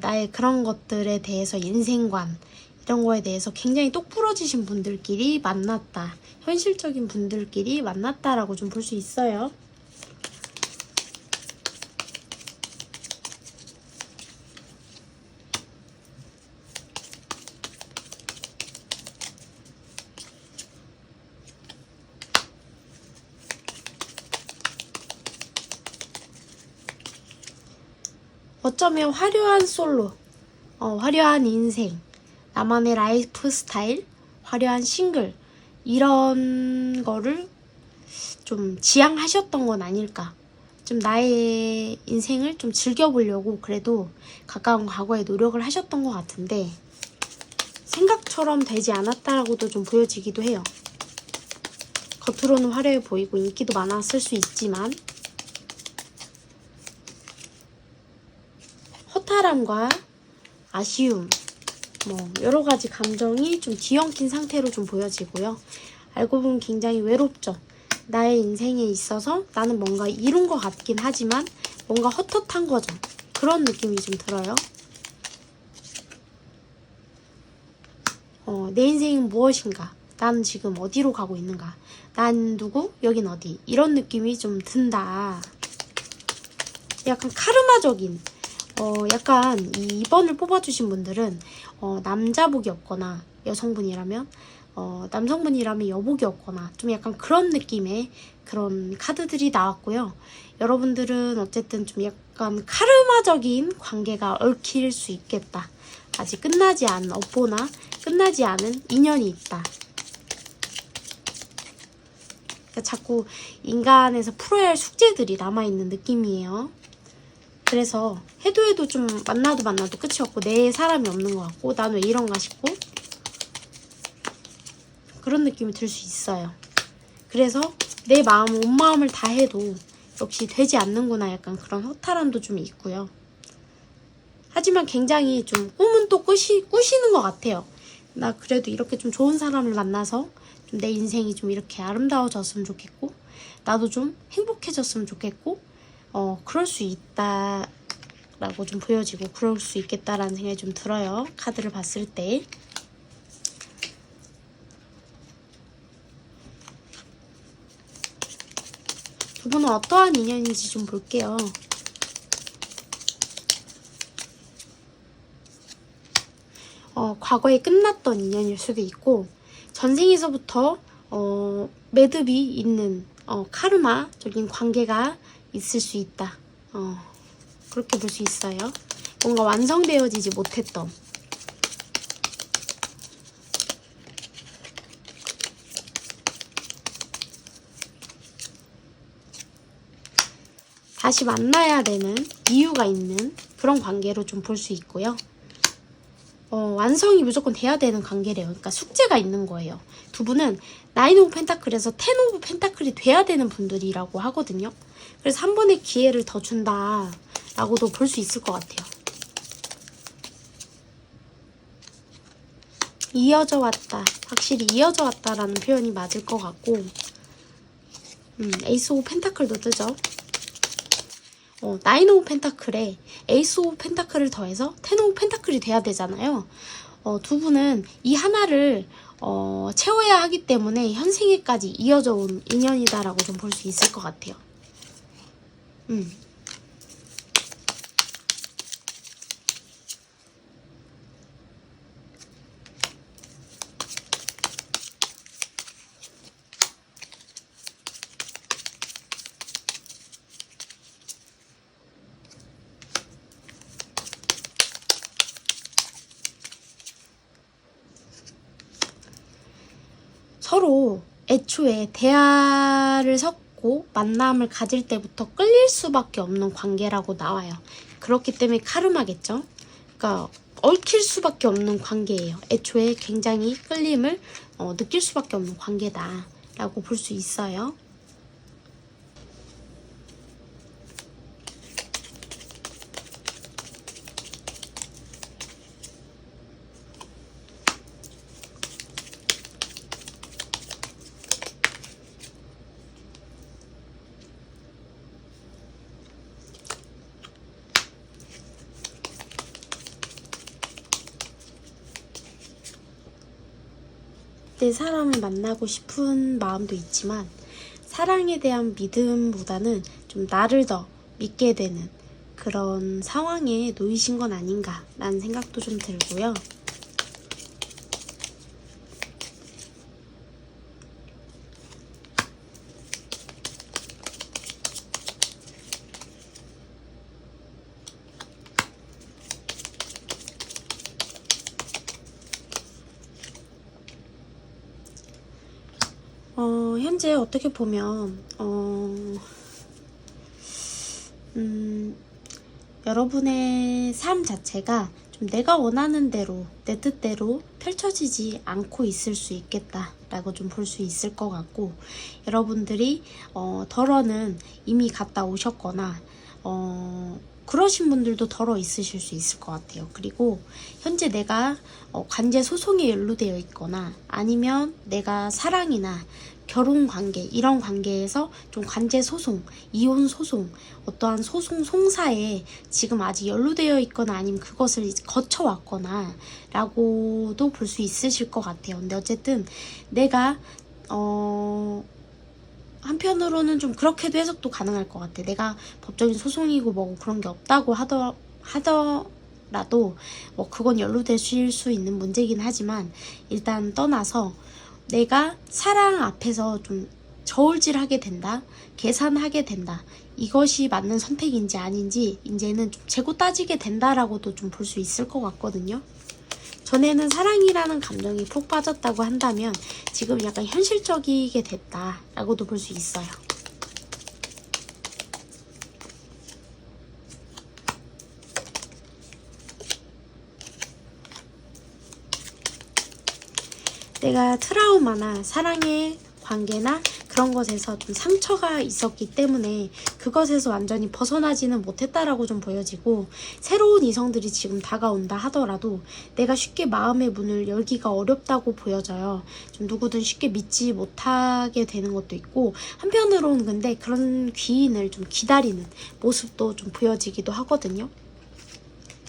나의 그런 것들에 대해서, 인생관 이런 거에 대해서 굉장히 똑부러지신 분들끼리 만났다. 현실적인 분들끼리 만났다라고 좀 볼 수 있어요. 어쩌면 화려한 솔로, 화려한 인생, 나만의 라이프 스타일, 화려한 싱글, 이런 거를 좀 지향하셨던 건 아닐까. 좀 나의 인생을 좀 즐겨보려고 그래도 가까운 과거에 노력을 하셨던 것 같은데, 생각처럼 되지 않았다라고도 좀 보여지기도 해요. 겉으로는 화려해 보이고 인기도 많았을 수 있지만, 허탈함과 아쉬움, 뭐 여러가지 감정이 좀 뒤엉킨 상태로 좀 보여지고요. 알고 보면 굉장히 외롭죠. 나의 인생에 있어서 나는 뭔가 이룬 것 같긴 하지만 뭔가 헛헛한 거죠. 그런 느낌이 좀 들어요. 내 인생은 무엇인가? 난 지금 어디로 가고 있는가? 난 누구? 여긴 어디? 이런 느낌이 좀 든다. 약간 카르마적인, 약간 이 2번을 뽑아주신 분들은 남자복이 없거나 여성분이라면 남성분이라면 여복이 없거나 좀 약간 그런 느낌의 그런 카드들이 나왔고요. 여러분들은 어쨌든 좀 약간 카르마적인 관계가 얽힐 수 있겠다. 아직 끝나지 않은 업보나 끝나지 않은 인연이 있다. 그러니까 자꾸 인간에서 풀어야 할 숙제들이 남아있는 느낌이에요. 그래서 해도 좀 만나도 끝이 없고 내 사람이 없는 것 같고 난 왜 이런가 싶고 그런 느낌이 들 수 있어요. 그래서 내 마음 온 마음을 다 해도 역시 되지 않는구나 약간 그런 허탈함도 좀 있고요. 하지만 굉장히 좀 꿈은 또 꾸시는 것 같아요. 나 그래도 이렇게 좀 좋은 사람을 만나서 좀 내 인생이 좀 이렇게 아름다워졌으면 좋겠고 나도 좀 행복해졌으면 좋겠고 그럴 수 있다라고 좀 보여지고 그럴 수 있겠다라는 생각이 좀 들어요. 카드를 봤을 때. 두 분은 어떠한 인연인지 좀 볼게요. 과거에 끝났던 인연일 수도 있고 전생에서부터 매듭이 있는 카르마적인 관계가 있을 수 있다. 그렇게 볼 수 있어요. 뭔가 완성되어지지 못했던 다시 만나야 되는 이유가 있는 그런 관계로 좀 볼 수 있고요. 완성이 무조건 돼야 되는 관계래요. 그러니까 숙제가 있는 거예요. 두 분은 나인 오브 펜타클에서 텐 오브 펜타클이 돼야 되는 분들이라고 하거든요. 그래서 한 번의 기회를 더 준다라고도 볼 수 있을 것 같아요. 이어져 왔다. 확실히 이어져 왔다라는 표현이 맞을 것 같고 에이스 오브 펜타클도 뜨죠. 나인 오브 펜타클에 에이스 오브 펜타클을 더해서 텐 오브 펜타클이 돼야 되잖아요. 두 분은 이 하나를 채워야 하기 때문에 현생에까지 이어져 온 인연이다라고 좀 볼 수 있을 것 같아요. 서로 애초에 대화를 섞고 만남을 가질 때부터 끌릴 수밖에 없는 관계라고 나와요. 그렇기 때문에 카르마겠죠. 그러니까 얽힐 수밖에 없는 관계예요. 애초에 굉장히 끌림을 느낄 수밖에 없는 관계다라고 볼 수 있어요. 내 사람을 만나고 싶은 마음도 있지만 사랑에 대한 믿음보다는 좀 나를 더 믿게 되는 그런 상황에 놓이신 건 아닌가라는 생각도 좀 들고요. 현재 어떻게 보면 여러분의 삶 자체가 좀 내가 원하는 대로 내 뜻대로 펼쳐지지 않고 있을 수 있겠다라고 좀 볼 수 있을 것 같고 여러분들이 덜어는 이미 갔다 오셨거나 그러신 분들도 덜어 있으실 수 있을 것 같아요. 그리고 현재 내가 관제 소송에 연루되어 있거나 아니면 내가 사랑이나 결혼 관계 이런 관계에서 좀 관제 소송, 이혼 소송, 어떠한 소송 송사에 지금 아직 연루되어 있거나 아니면 그것을 거쳐왔거나 라고도 볼 수 있으실 것 같아요. 근데 어쨌든 내가 한편으로는 좀 그렇게도 해석도 가능할 것 같아. 내가 법적인 소송이고 뭐고 그런 게 없다고 하더라도 뭐 그건 연루되실 수 있는 문제긴 하지만 일단 떠나서 내가 사랑 앞에서 좀 저울질하게 된다, 계산하게 된다, 이것이 맞는 선택인지 아닌지 이제는 좀 재고 따지게 된다라고도 좀 볼 수 있을 것 같거든요. 전에는 사랑이라는 감정이 푹 빠졌다고 한다면 지금 약간 현실적이게 됐다라고도 볼 수 있어요. 내가 트라우마나 사랑의 관계나 그런 것에서 좀 상처가 있었기 때문에 그것에서 완전히 벗어나지는 못했다라고 좀 보여지고, 새로운 이성들이 지금 다가온다 하더라도 내가 쉽게 마음의 문을 열기가 어렵다고 보여져요. 좀 누구든 쉽게 믿지 못하게 되는 것도 있고, 한편으로는 근데 그런 귀인을 좀 기다리는 모습도 좀 보여지기도 하거든요.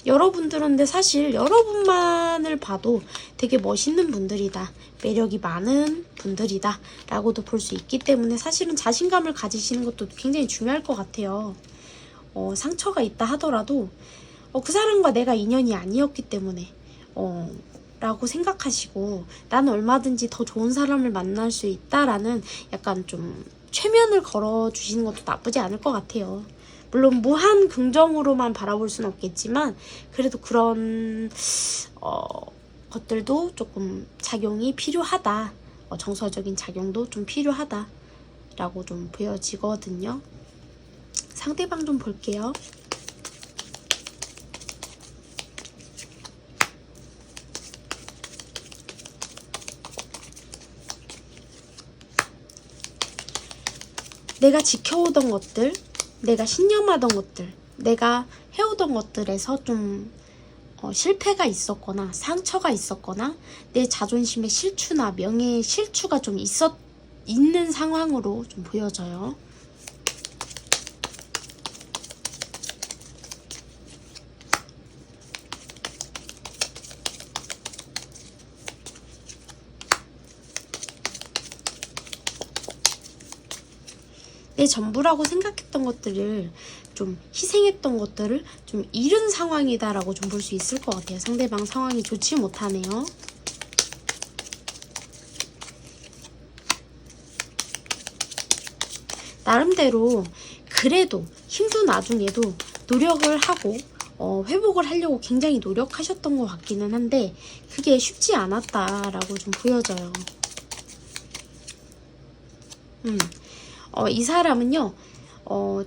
여러분들은 근데 사실 여러분만을 봐도 되게 멋있는 분들이다, 매력이 많은 분들이다 라고도 볼 수 있기 때문에 사실은 자신감을 가지시는 것도 굉장히 중요할 것 같아요. 상처가 있다 하더라도 그 사람과 내가 인연이 아니었기 때문에 라고 생각하시고 나는 얼마든지 더 좋은 사람을 만날 수 있다라는 약간 좀 최면을 걸어주시는 것도 나쁘지 않을 것 같아요. 물론 무한 긍정으로만 바라볼 수는 없겠지만 그래도 그런 것들도 조금 작용이 필요하다, 정서적인 작용도 좀 필요하다 라고 좀 보여지거든요. 상대방 좀 볼게요. 내가 지켜오던 것들, 내가 신념하던 것들, 내가 해오던 것들에서 좀 실패가 있었거나 상처가 있었거나 내 자존심의 실추나 명예의 실추가 좀 있는 상황으로 좀 보여져요. 내 전부라고 생각했던 것들을 좀 희생했던 것들을 좀 잃은 상황이다라고 좀 볼 수 있을 것 같아요. 상대방 상황이 좋지 못하네요. 나름대로 그래도 힘든 와중에도 노력을 하고 회복을 하려고 굉장히 노력하셨던 것 같기는 한데 그게 쉽지 않았다라고 좀 보여져요. 이 사람은요,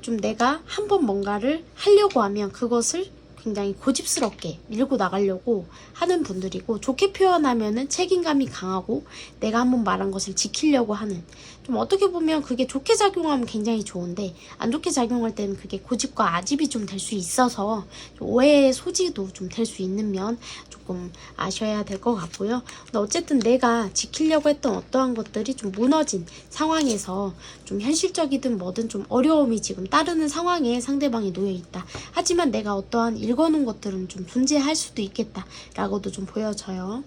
좀 내가 한번 뭔가를 하려고 하면 그것을 굉장히 고집스럽게 밀고 나가려고 하는 분들이고, 좋게 표현하면은 책임감이 강하고 내가 한번 말한 것을 지키려고 하는, 좀 어떻게 보면 그게 좋게 작용하면 굉장히 좋은데 안 좋게 작용할 때는 그게 고집과 아집이 좀 될 수 있어서 좀 오해의 소지도 좀 될 수 있는 면 조금 아셔야 될 것 같고요. 근데 어쨌든 내가 지키려고 했던 어떠한 것들이 좀 무너진 상황에서 좀 현실적이든 뭐든 좀 어려움이 지금 따르는 상황에 상대방이 놓여 있다. 하지만 내가 어떠한 읽어놓은 것들은 좀 존재할 수도 있겠다 라고도 좀 보여져요.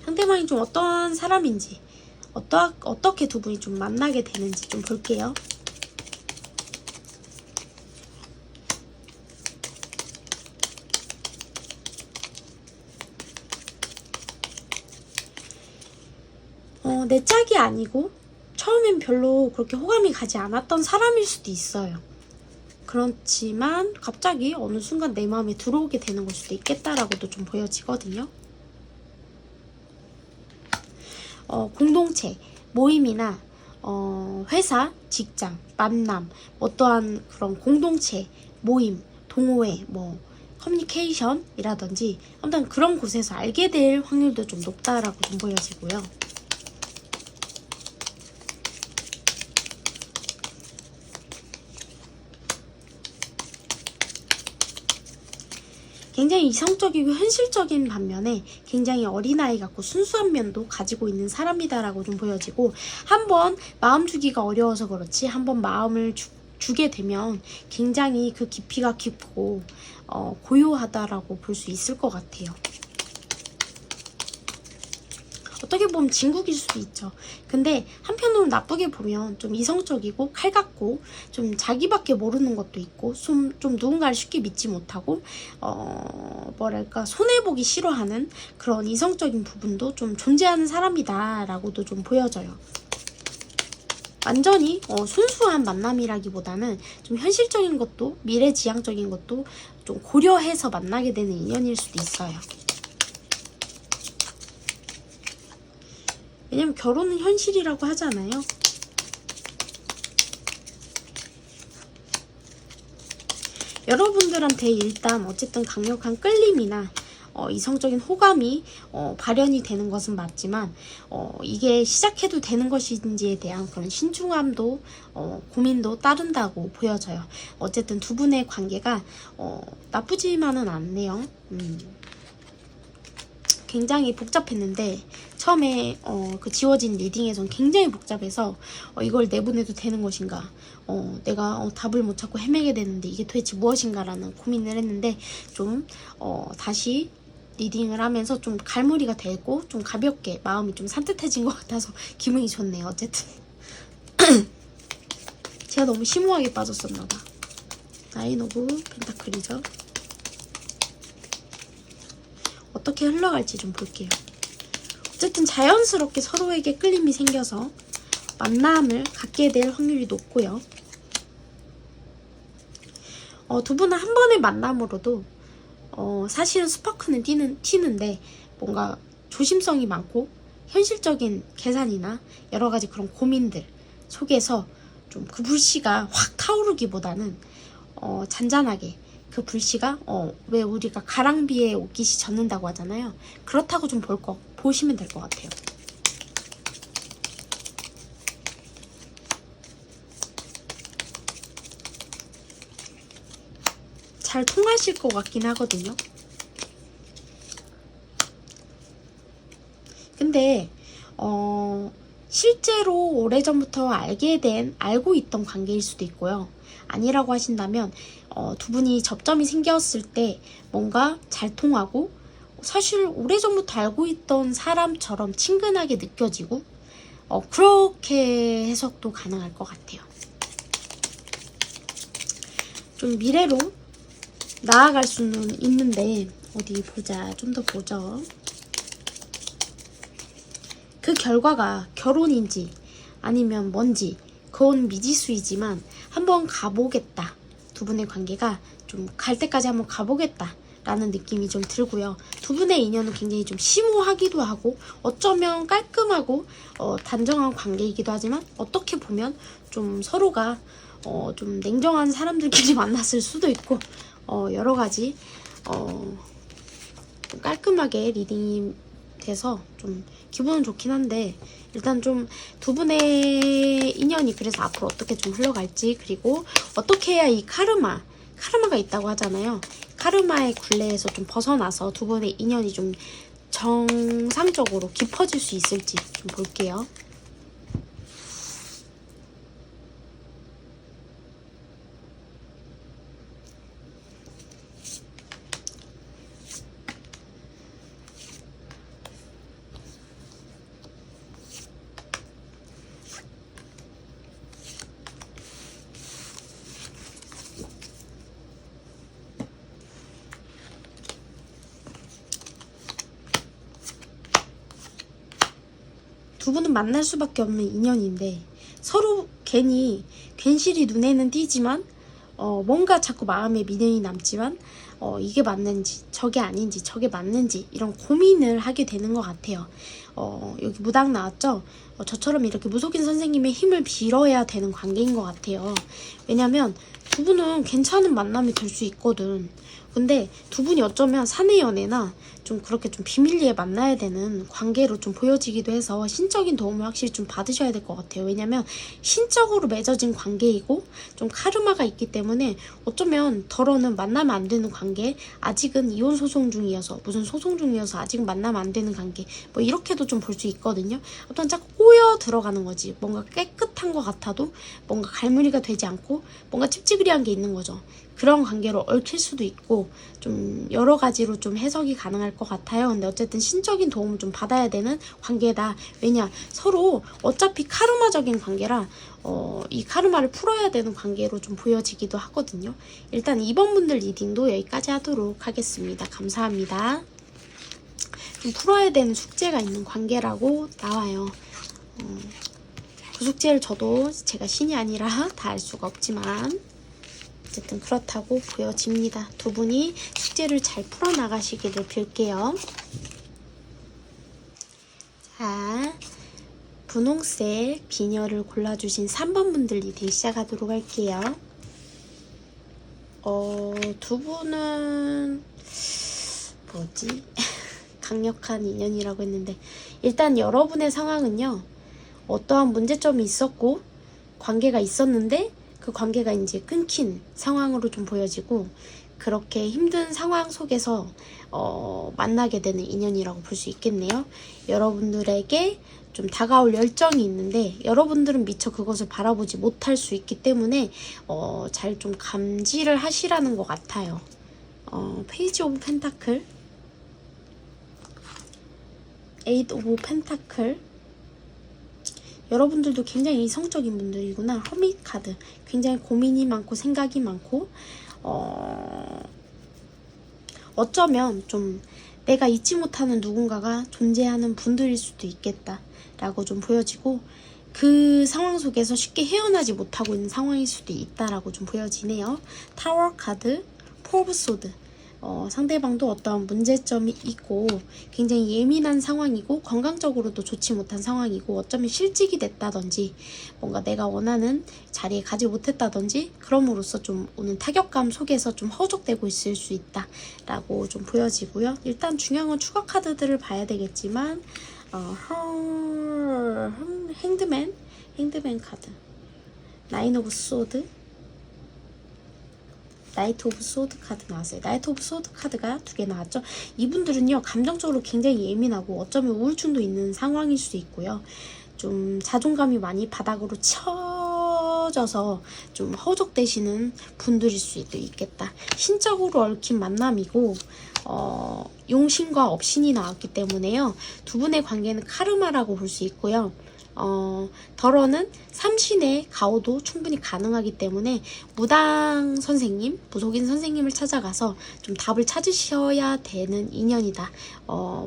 상대방이 좀 어떠한 사람인지, 어떻게 두 분이 좀 만나게 되는지 좀 볼게요. 내 짝이 아니고 처음엔 별로 그렇게 호감이 가지 않았던 사람일 수도 있어요. 그렇지만 갑자기 어느 순간 내 마음에 들어오게 되는 걸 수도 있겠다라고도 좀 보여지거든요. 공동체, 모임이나 회사, 직장, 만남, 어떠한 그런 공동체, 모임, 동호회, 뭐 커뮤니케이션이라든지 아무튼 그런 곳에서 알게 될 확률도 좀 높다라고 좀 보여지고요. 굉장히 이성적이고 현실적인 반면에 굉장히 어린아이 같고 순수한 면도 가지고 있는 사람이다라고 좀 보여지고, 한번 마음 주기가 어려워서 그렇지 한번 마음을 주게 되면 굉장히 그 깊이가 깊고 고요하다라고 볼 수 있을 것 같아요. 어떻게 보면 진국일 수도 있죠. 근데 한편으로 나쁘게 보면 좀 이성적이고 칼 같고 좀 자기밖에 모르는 것도 있고 좀 누군가를 쉽게 믿지 못하고 뭐랄까 손해보기 싫어하는 그런 이성적인 부분도 좀 존재하는 사람이다 라고도 좀 보여져요. 완전히 순수한 만남이라기보다는 좀 현실적인 것도 미래지향적인 것도 좀 고려해서 만나게 되는 인연일 수도 있어요. 왜냐면 결혼은 현실이라고 하잖아요. 여러분들한테 일단 어쨌든 강력한 끌림이나 이성적인 호감이 발현이 되는 것은 맞지만 이게 시작해도 되는 것인지에 대한 그런 신중함도 고민도 따른다고 보여져요. 어쨌든 두 분의 관계가 나쁘지만은 않네요. 굉장히 복잡했는데 처음에 그 지워진 리딩에선 굉장히 복잡해서 이걸 내보내도 되는 것인가, 내가 답을 못 찾고 헤매게 되는데 이게 도대체 무엇인가라는 고민을 했는데 좀 다시 리딩을 하면서 좀 갈무리가 되고 좀 가볍게 마음이 좀 산뜻해진 것 같아서 기분이 좋네요. 어쨌든 제가 너무 심오하게 빠졌었나봐. 나인 오브 펜타클이죠. 어떻게 흘러갈지 좀 볼게요. 어쨌든 자연스럽게 서로에게 끌림이 생겨서 만남을 갖게 될 확률이 높고요. 두 분은 한 번의 만남으로도 사실은 스파크는 튀는데 뭔가 조심성이 많고 현실적인 계산이나 여러 가지 그런 고민들 속에서 좀 그 불씨가 확 타오르기보다는 잔잔하게 그 불씨가 왜 우리가 가랑비에 옷깃이 젖는다고 하잖아요. 그렇다고 좀 보시면 될 것 같아요. 잘 통하실 것 같긴 하거든요. 근데 실제로 오래전부터 알고 있던 관계일 수도 있고요. 아니라고 하신다면 두 분이 접점이 생겼을 때 뭔가 잘 통하고 사실 오래전부터 알고 있던 사람처럼 친근하게 느껴지고 그렇게 해석도 가능할 것 같아요. 좀 미래로 나아갈 수는 있는데 어디 보자. 좀 더 보죠. 그 결과가 결혼인지 아니면 뭔지 그건 미지수이지만 한번 가보겠다. 두 분의 관계가 좀 갈 때까지 한번 가보겠다 라는 느낌이 좀 들고요. 두 분의 인연은 굉장히 좀 심오하기도 하고 어쩌면 깔끔하고 단정한 관계이기도 하지만 어떻게 보면 좀 서로가 좀 냉정한 사람들끼리 만났을 수도 있고 여러 가지 좀 깔끔하게 리딩이 돼서 좀 기분은 좋긴 한데 일단 좀 두 분의 인연이 그래서 앞으로 어떻게 좀 흘러갈지 그리고 어떻게 해야 이 카르마가 있다고 하잖아요. 카르마의 굴레에서 좀 벗어나서 두 분의 인연이 좀 정상적으로 깊어질 수 있을지 좀 볼게요. 두 분은 만날 수밖에 없는 인연인데 서로 괜시리 눈에는 띄지만 뭔가 자꾸 마음에 미련이 남지만 이게 맞는지 저게 아닌지 저게 맞는지 이런 고민을 하게 되는 것 같아요. 여기 무당 나왔죠? 저처럼 이렇게 무속인 선생님의 힘을 빌어야 되는 관계인 것 같아요. 왜냐면 두 분은 괜찮은 만남이 될 수 있거든. 근데 두 분이 어쩌면 사내 연애나 좀 그렇게 좀 비밀리에 만나야 되는 관계로 좀 보여지기도 해서 신적인 도움을 확실히 좀 받으셔야 될 것 같아요. 왜냐면 신적으로 맺어진 관계이고 좀 카르마가 있기 때문에 어쩌면 덜어는 만나면 안 되는 관계, 아직은 이혼 소송 중이어서 무슨 소송 중이어서 아직 만나면 안 되는 관계 뭐 이렇게도 좀 볼 수 있거든요. 어떤 자꾸 꼬여 들어가는 거지. 뭔가 깨끗한 것 같아도 뭔가 갈무리가 되지 않고 뭔가 찝찝이한 게 있는 거죠. 그런 관계로 얽힐 수도 있고 있고 좀 여러 가지로 좀 해석이 가능할 것 같아요. 근데 어쨌든 신적인 도움을 좀 받아야 되는 관계다. 왜냐, 서로 어차피 카르마적인 관계라 이 카르마를 풀어야 되는 관계로 좀 보여지기도 하거든요. 일단 2번 분들 리딩도 여기까지 하도록 하겠습니다. 감사합니다. 좀 풀어야 되는 숙제가 있는 관계라고 나와요. 그 숙제를 저도 제가 신이 아니라 다 알 수가 없지만 어쨌든 그렇다고 보여집니다. 두 분이 숙제를 잘 풀어나가시기를 빌게요. 자, 분홍색 비녀를 골라주신 3번 분들 리딩 시작하도록 할게요. 두 분은 뭐지? 강력한 인연이라고 했는데 일단 여러분의 상황은요. 어떠한 문제점이 있었고 관계가 있었는데 그 관계가 이제 끊긴 상황으로 좀 보여지고 그렇게 힘든 상황 속에서 만나게 되는 인연이라고 볼 수 있겠네요. 여러분들에게 좀 다가올 열정이 있는데 여러분들은 미처 그것을 바라보지 못할 수 있기 때문에 잘 좀 감지를 하시라는 것 같아요. 페이지 오브 펜타클, 에잇 오브 펜타클. 여러분들도 굉장히 이성적인 분들이구나. 허밋 카드. 굉장히 고민이 많고 생각이 많고 어쩌면 좀 내가 잊지 못하는 누군가가 존재하는 분들일 수도 있겠다 라고 좀 보여지고 그 상황 속에서 쉽게 헤어나지 못하고 있는 상황일 수도 있다라고 좀 보여지네요. 타워 카드, 포 오브 소드. 상대방도 어떠한 문제점이 있고 굉장히 예민한 상황이고 건강적으로도 좋지 못한 상황이고 어쩌면 실직이 됐다든지 뭔가 내가 원하는 자리에 가지 못했다든지 그럼으로써 좀 오는 타격감 속에서 좀 허덕되고 있을 수 있다 라고 좀 보여지고요. 일단 중요한 건 추가 카드들을 봐야 되겠지만 행드맨 카드, 나인 오브 소드, 나이트 오브 소드 카드 나왔어요. 나이트 오브 소드 카드가 2개 나왔죠. 이분들은요 감정적으로 굉장히 예민하고 어쩌면 우울증도 있는 상황일 수도 있고요. 좀 자존감이 많이 바닥으로 쳐져서 좀 허덕되시는 분들일 수도 있겠다. 신적으로 얽힌 만남이고 용신과 업신이 나왔기 때문에요. 두 분의 관계는 카르마라고 볼 수 있고요. 덜어는 삼신의 가호도 충분히 가능하기 때문에 무당 선생님, 무속인 선생님을 찾아가서 좀 답을 찾으셔야 되는 인연이다.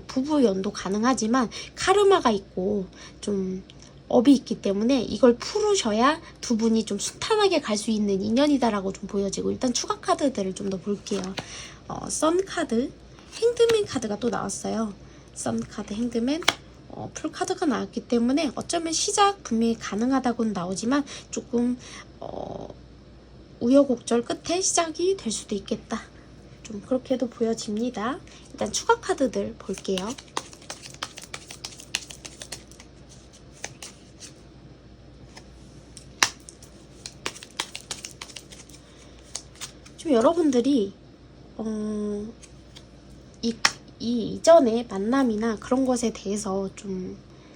부부 연도 가능하지만 카르마가 있고 좀 업이 있기 때문에 이걸 풀으셔야 두 분이 좀 순탄하게 갈 수 있는 인연이다라고 좀 보여지고 일단 추가 카드들을 좀 더 볼게요. 선 카드, 행드맨 카드가 또 나왔어요. 선 카드, 행드맨. 풀 카드가 나왔기 때문에 어쩌면 시작 분명히 가능하다고는 나오지만 조금 우여곡절 끝에 시작이 될 수도 있겠다. 좀 그렇게도 보여집니다. 일단 추가 카드들 볼게요. 좀 여러분들이 이전에 만남이나 그런 것에 대해서 좀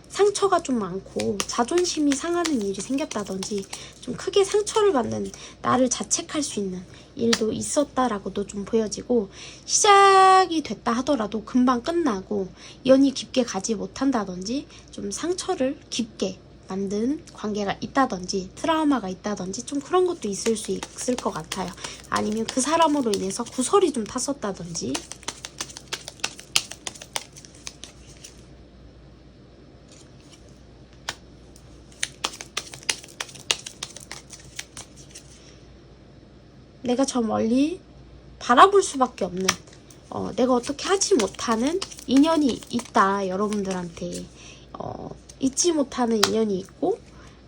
상처가 좀 많고 자존심이 상하는 일이 생겼다든지 좀 크게 상처를 받는 나를 자책할 수 있는 일도 있었다라고도 좀 보여지고 시작이 됐다 하더라도 금방 끝나고 연이 깊게 가지 못한다든지 좀 상처를 깊게 만든 관계가 있다든지 트라우마가 있다든지 좀 그런 것도 있을 수 있을 것 같아요. 아니면 그 사람으로 인해서 구설이 좀 탔었다든지 내가 저 멀리 바라볼 수밖에 없는 내가 어떻게 하지 못하는 인연이 있다. 여러분들한테 잊지 못하는 인연이 있고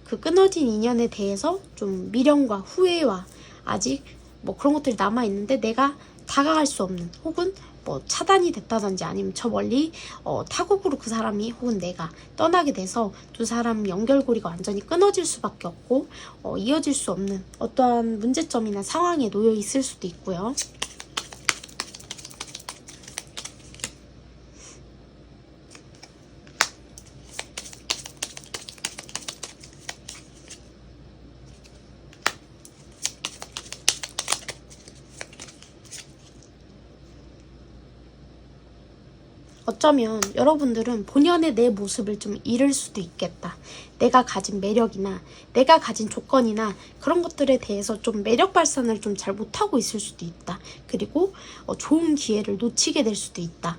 그 끊어진 인연에 대해서 좀 미련과 후회와 아직 뭐 그런 것들이 남아있는데 내가 다가갈 수 없는 혹은 뭐 차단이 됐다든지 아니면 저 멀리 타국으로 그 사람이 혹은 내가 떠나게 돼서 두 사람 연결고리가 완전히 끊어질 수밖에 없고 이어질 수 없는 어떠한 문제점이나 상황에 놓여 있을 수도 있고요. 어쩌면 여러분들은 본연의 내 모습을 좀 잃을 수도 있겠다. 내가 가진 매력이나 내가 가진 조건이나 그런 것들에 대해서 좀 매력 발산을 좀 잘 못하고 있을 수도 있다. 그리고 좋은 기회를 놓치게 될 수도 있다.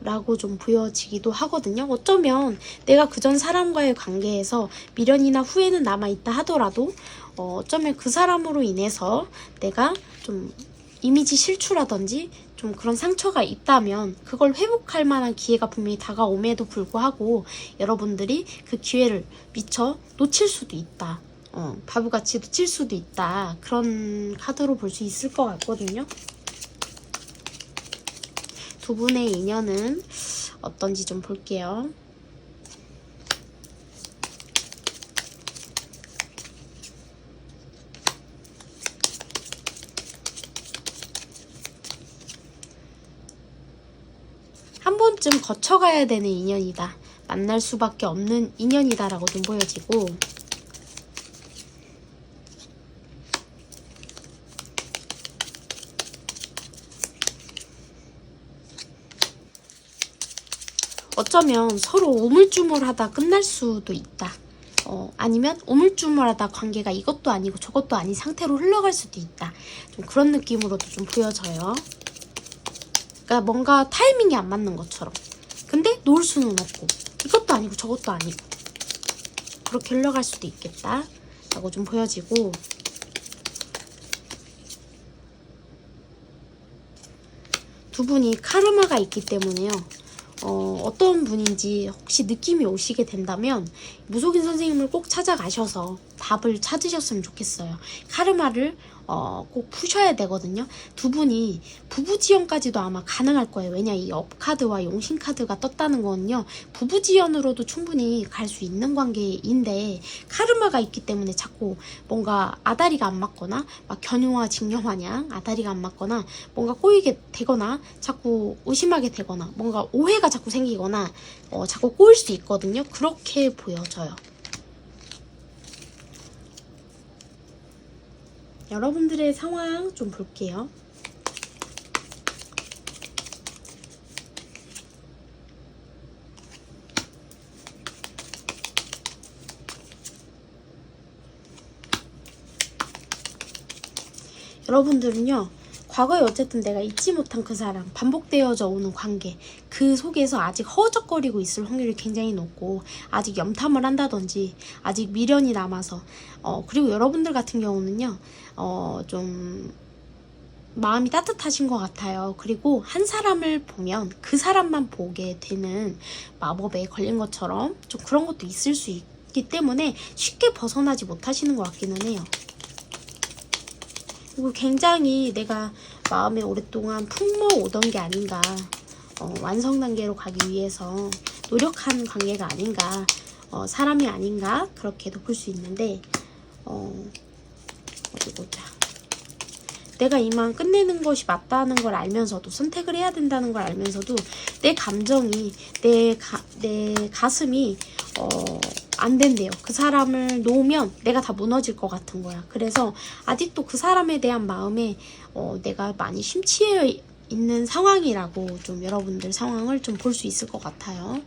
라고 좀 보여지기도 하거든요. 어쩌면 내가 그전 사람과의 관계에서 미련이나 후회는 남아있다 하더라도 어쩌면 그 사람으로 인해서 내가 좀 이미지 실추라든지 좀 그런 상처가 있다면 그걸 회복할 만한 기회가 분명히 다가옴에도 불구하고 여러분들이 그 기회를 미처 놓칠 수도 있다. 바보같이 놓칠 수도 있다. 그런 카드로 볼 수 있을 것 같거든요. 두 분의 인연은 어떤지 좀 볼게요. 한 번쯤 거쳐가야 되는 인연이다. 만날 수밖에 없는 인연이다라고 좀 보여지고, 어쩌면 서로 우물쭈물하다 끝날 수도 있다. 아니면 우물쭈물하다 관계가 이것도 아니고 저것도 아닌 상태로 흘러갈 수도 있다. 좀 그런 느낌으로도 좀 보여져요. 그러니까 뭔가 타이밍이 안 맞는 것처럼. 근데 놓을 수는 없고 이것도 아니고 저것도 아니고 그렇게 흘러갈 수도 있겠다 라고 좀 보여지고, 두 분이 카르마가 있기 때문에요. 어떤 분인지 혹시 느낌이 오시게 된다면 무속인 선생님을 꼭 찾아가셔서 답을 찾으셨으면 좋겠어요. 카르마를 꼭 푸셔야 되거든요. 두 분이 부부지연까지도 아마 가능할 거예요. 왜냐, 이 업카드와 용신카드가 떴다는 거는요, 부부지연으로도 충분히 갈 수 있는 관계인데 카르마가 있기 때문에 자꾸 뭔가 아다리가 안 맞거나 막 견유와 직녀마냥 아다리가 안 맞거나 뭔가 꼬이게 되거나 자꾸 의심하게 되거나 뭔가 오해가 자꾸 생기거나 자꾸 꼬일 수 있거든요. 그렇게 보여져요. 여러분들의 상황 좀 볼게요. 여러분들은요, 과거에 어쨌든 내가 잊지 못한 그 사람, 반복되어져 오는 관계, 그 속에서 아직 허우적거리고 있을 확률이 굉장히 높고, 아직 염탐을 한다든지 아직 미련이 남아서, 그리고 여러분들 같은 경우는요, 좀 마음이 따뜻하신 것 같아요. 그리고 한 사람을 보면 그 사람만 보게 되는 마법에 걸린 것처럼 좀 그런 것도 있을 수 있기 때문에 쉽게 벗어나지 못하시는 것 같기는 해요. 그리고 굉장히 내가 마음에 오랫동안 품어오던 게 아닌가, 완성 단계로 가기 위해서 노력한 관계가 아닌가, 사람이 아닌가, 그렇게도 볼 수 있는데, 어디 보자. 내가 이만 끝내는 것이 맞다는 걸 알면서도, 선택을 해야 된다는 걸 알면서도 내 감정이, 내 가슴이 안 된대요. 그 사람을 놓으면 내가 다 무너질 것 같은 거야. 그래서 아직도 그 사람에 대한 마음에 내가 많이 심취해 있는 상황이라고 좀 여러분들 상황을 좀 볼 수 있을 것 같아요.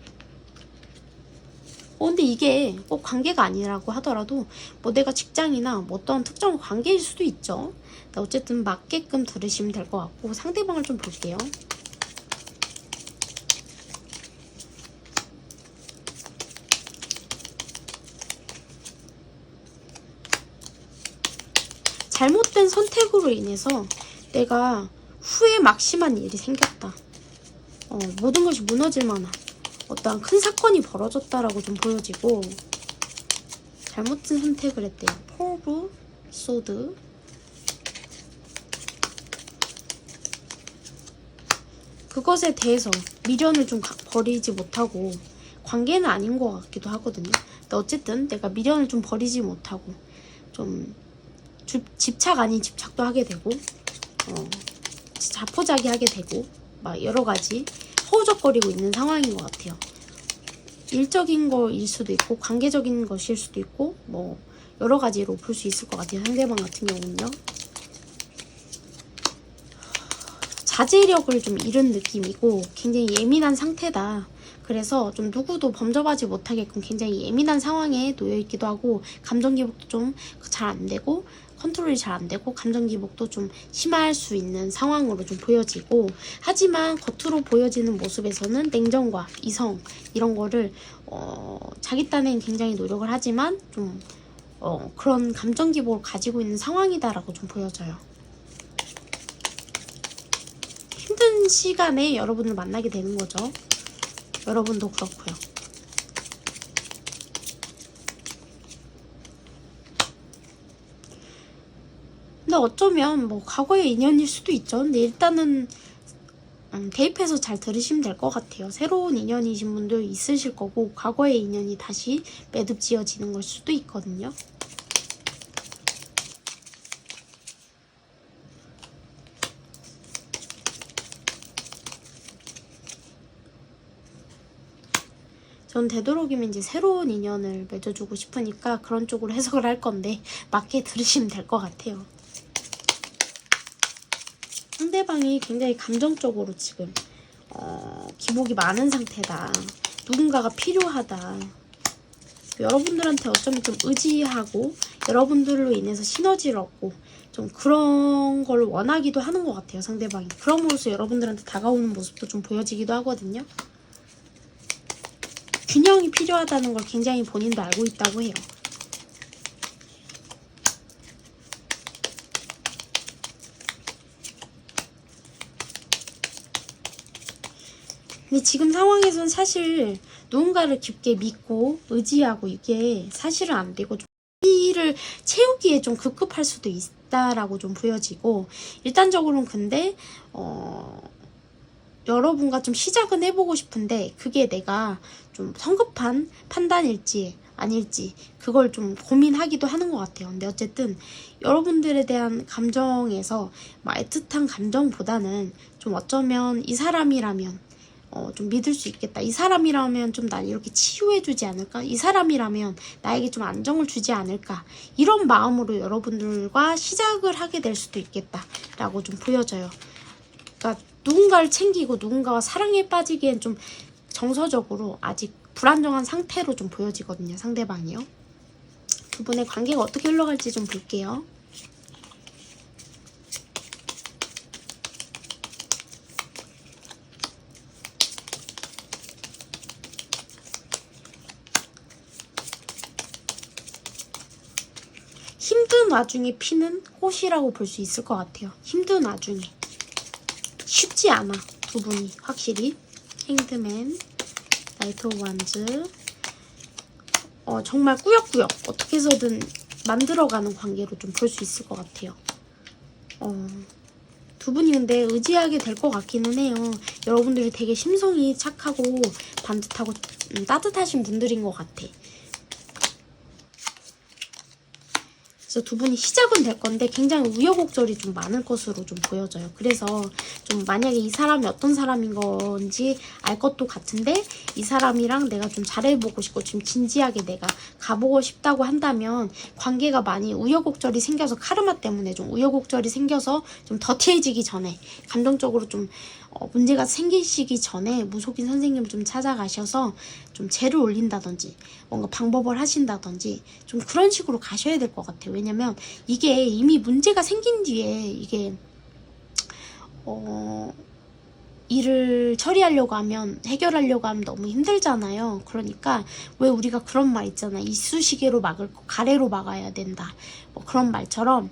근데 이게 꼭 관계가 아니라고 하더라도 뭐 내가 직장이나 뭐 어떤 특정 관계일 수도 있죠. 어쨌든 맞게끔 들으시면 될 것 같고, 상대방을 좀 볼게요. 잘못된 선택으로 인해서 내가 후회 막심한 일이 생겼다. 모든 것이 무너질 만한 어떠한 큰 사건이 벌어졌다라고 좀 보여지고, 잘못된 선택을 했대요. 포브 소드. 그것에 대해서 미련을 좀 버리지 못하고, 관계는 아닌 것 같기도 하거든요. 근데 어쨌든 내가 미련을 좀 버리지 못하고 좀 집착 아닌 집착도 하게 되고, 자포자기하게 되고, 막 여러 가지 허우적거리고 있는 상황인 것 같아요. 일적인 거일 수도 있고 관계적인 것일 수도 있고 뭐 여러 가지로 볼 수 있을 것 같아요. 상대방 같은 경우는요. 자제력을 좀 잃은 느낌이고 굉장히 예민한 상태다. 그래서 좀 누구도 범접하지 못하게끔 굉장히 예민한 상황에 놓여 있기도 하고, 감정 기복도 좀 잘 안 되고 컨트롤이 잘 안 되고 감정 기복도 좀 심할 수 있는 상황으로 좀 보여지고, 하지만 겉으로 보여지는 모습에서는 냉정과 이성 이런 거를 자기 딴엔 굉장히 노력을 하지만 좀 그런 감정 기복을 가지고 있는 상황이다라고 좀 보여져요. 힘든 시간에 여러분을 만나게 되는 거죠. 여러분도 그렇고요. 근데 어쩌면 뭐 과거의 인연일 수도 있죠. 근데 일단은 대입해서 잘 들으시면 될 것 같아요. 새로운 인연이신 분도 있으실 거고, 과거의 인연이 다시 매듭지어지는 걸 수도 있거든요. 전 되도록이면 이제 새로운 인연을 맺어주고 싶으니까 그런 쪽으로 해석을 할 건데 맞게 들으시면 될 것 같아요. 상대방이 굉장히 감정적으로 지금 기복이 많은 상태다. 누군가가 필요하다. 여러분들한테 어쩌면 좀 의지하고 여러분들로 인해서 시너지를 얻고 좀 그런 걸 원하기도 하는 것 같아요, 상대방이. 그럼으로써 여러분들한테 다가오는 모습도 좀 보여지기도 하거든요. 균형이 필요하다는 걸 굉장히 본인도 알고 있다고 해요. 근데 지금 상황에서는 사실 누군가를 깊게 믿고 의지하고 이게 사실은 안 되고, 좀 이를 채우기에 좀 급급할 수도 있다라고 좀 보여지고, 일단적으로는 근데 여러분과 좀 시작은 해보고 싶은데 그게 내가 좀 성급한 판단일지 아닐지 그걸 좀 고민하기도 하는 것 같아요. 근데 어쨌든 여러분들에 대한 감정에서 막 애틋한 감정보다는 좀 어쩌면 이 사람이라면 좀 믿을 수 있겠다. 이 사람이라면 좀 날 이렇게 치유해주지 않을까? 이 사람이라면 나에게 좀 안정을 주지 않을까? 이런 마음으로 여러분들과 시작을 하게 될 수도 있겠다라고 좀 보여져요. 그러니까 누군가를 챙기고 누군가와 사랑에 빠지기엔 좀 정서적으로 아직 불안정한 상태로 좀 보여지거든요, 상대방이요. 두 분의 관계가 어떻게 흘러갈지 좀 볼게요. 힘든 와중에 피는 꽃이라고 볼 수 있을 것 같아요. 힘든 와중에. 쉽지 않아, 두 분이 확실히. 행드맨, 나이트 오브 완즈. 정말 꾸역꾸역 어떻게 해서든 만들어가는 관계로 좀 볼 수 있을 것 같아요. 두 분이 근데 의지하게 될 것 같기는 해요. 여러분들이 되게 심성이 착하고 반듯하고 따뜻하신 분들인 것 같아. 그래서 두 분이 시작은 될 건데 굉장히 우여곡절이 좀 많을 것으로 좀 보여져요. 그래서 좀 만약에 이 사람이 어떤 사람인 건지 알 것도 같은데 이 사람이랑 내가 좀 잘해보고 싶고 좀 진지하게 내가 가보고 싶다고 한다면 관계가 많이 우여곡절이 생겨서, 카르마 때문에 좀 우여곡절이 생겨서 좀 더티해지기 전에, 감정적으로 좀 문제가 생기시기 전에 무속인 선생님을 좀 찾아가셔서 좀 재를 올린다든지 뭔가 방법을 하신다든지 좀 그런 식으로 가셔야 될 것 같아요. 왜냐면 이게 이미 문제가 생긴 뒤에 이게 일을 처리하려고 하면, 해결하려고 하면 너무 힘들잖아요. 그러니까 왜 우리가 그런 말 있잖아. 이쑤시개로 막을 거 가래로 막아야 된다. 뭐 그런 말처럼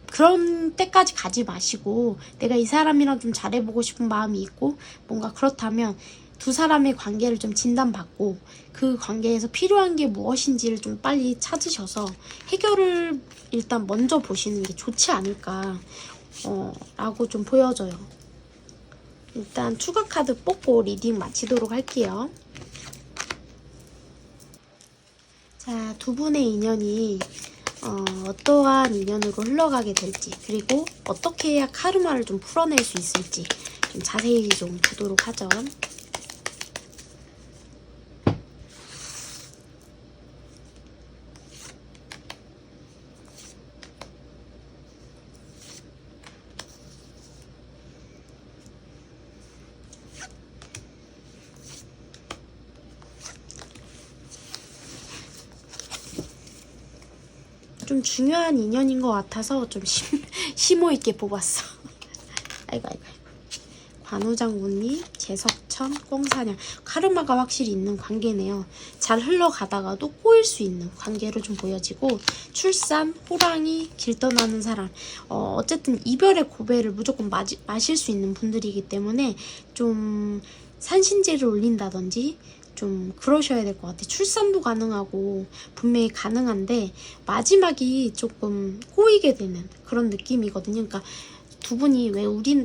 그런 때까지 가지 마시고, 내가 이 사람이랑 좀 잘해보고 싶은 마음이 있고 뭔가 그렇다면 두 사람의 관계를 좀 진단받고 그 관계에서 필요한 게 무엇인지를 좀 빨리 찾으셔서 해결을 일단 먼저 보시는 게 좋지 않을까 라고 좀 보여져요. 일단 추가 카드 뽑고 리딩 마치도록 할게요. 자, 두 분의 인연이 어떠한 인연으로 흘러가게 될지, 그리고 어떻게 해야 카르마를 좀 풀어낼 수 있을지 좀 자세히 좀 보도록 하죠. 좀 중요한 인연인 것 같아서 좀 심호 있게 뽑았어. 아이고. 관우장군님, 재석천, 꽁사냥. 카르마가 확실히 있는 관계네요. 잘 흘러가다가도 꼬일 수 있는 관계로 좀 보여지고, 출산, 호랑이, 길 떠나는 사람. 어쨌든 이별의 고배를 무조건 마실 수 있는 분들이기 때문에 좀 산신제를 올린다든지 좀 그러셔야 될 것 같아요. 출산도 가능하고 분명히 가능한데 마지막이 조금 꼬이게 되는 그런 느낌이거든요. 그러니까 두 분이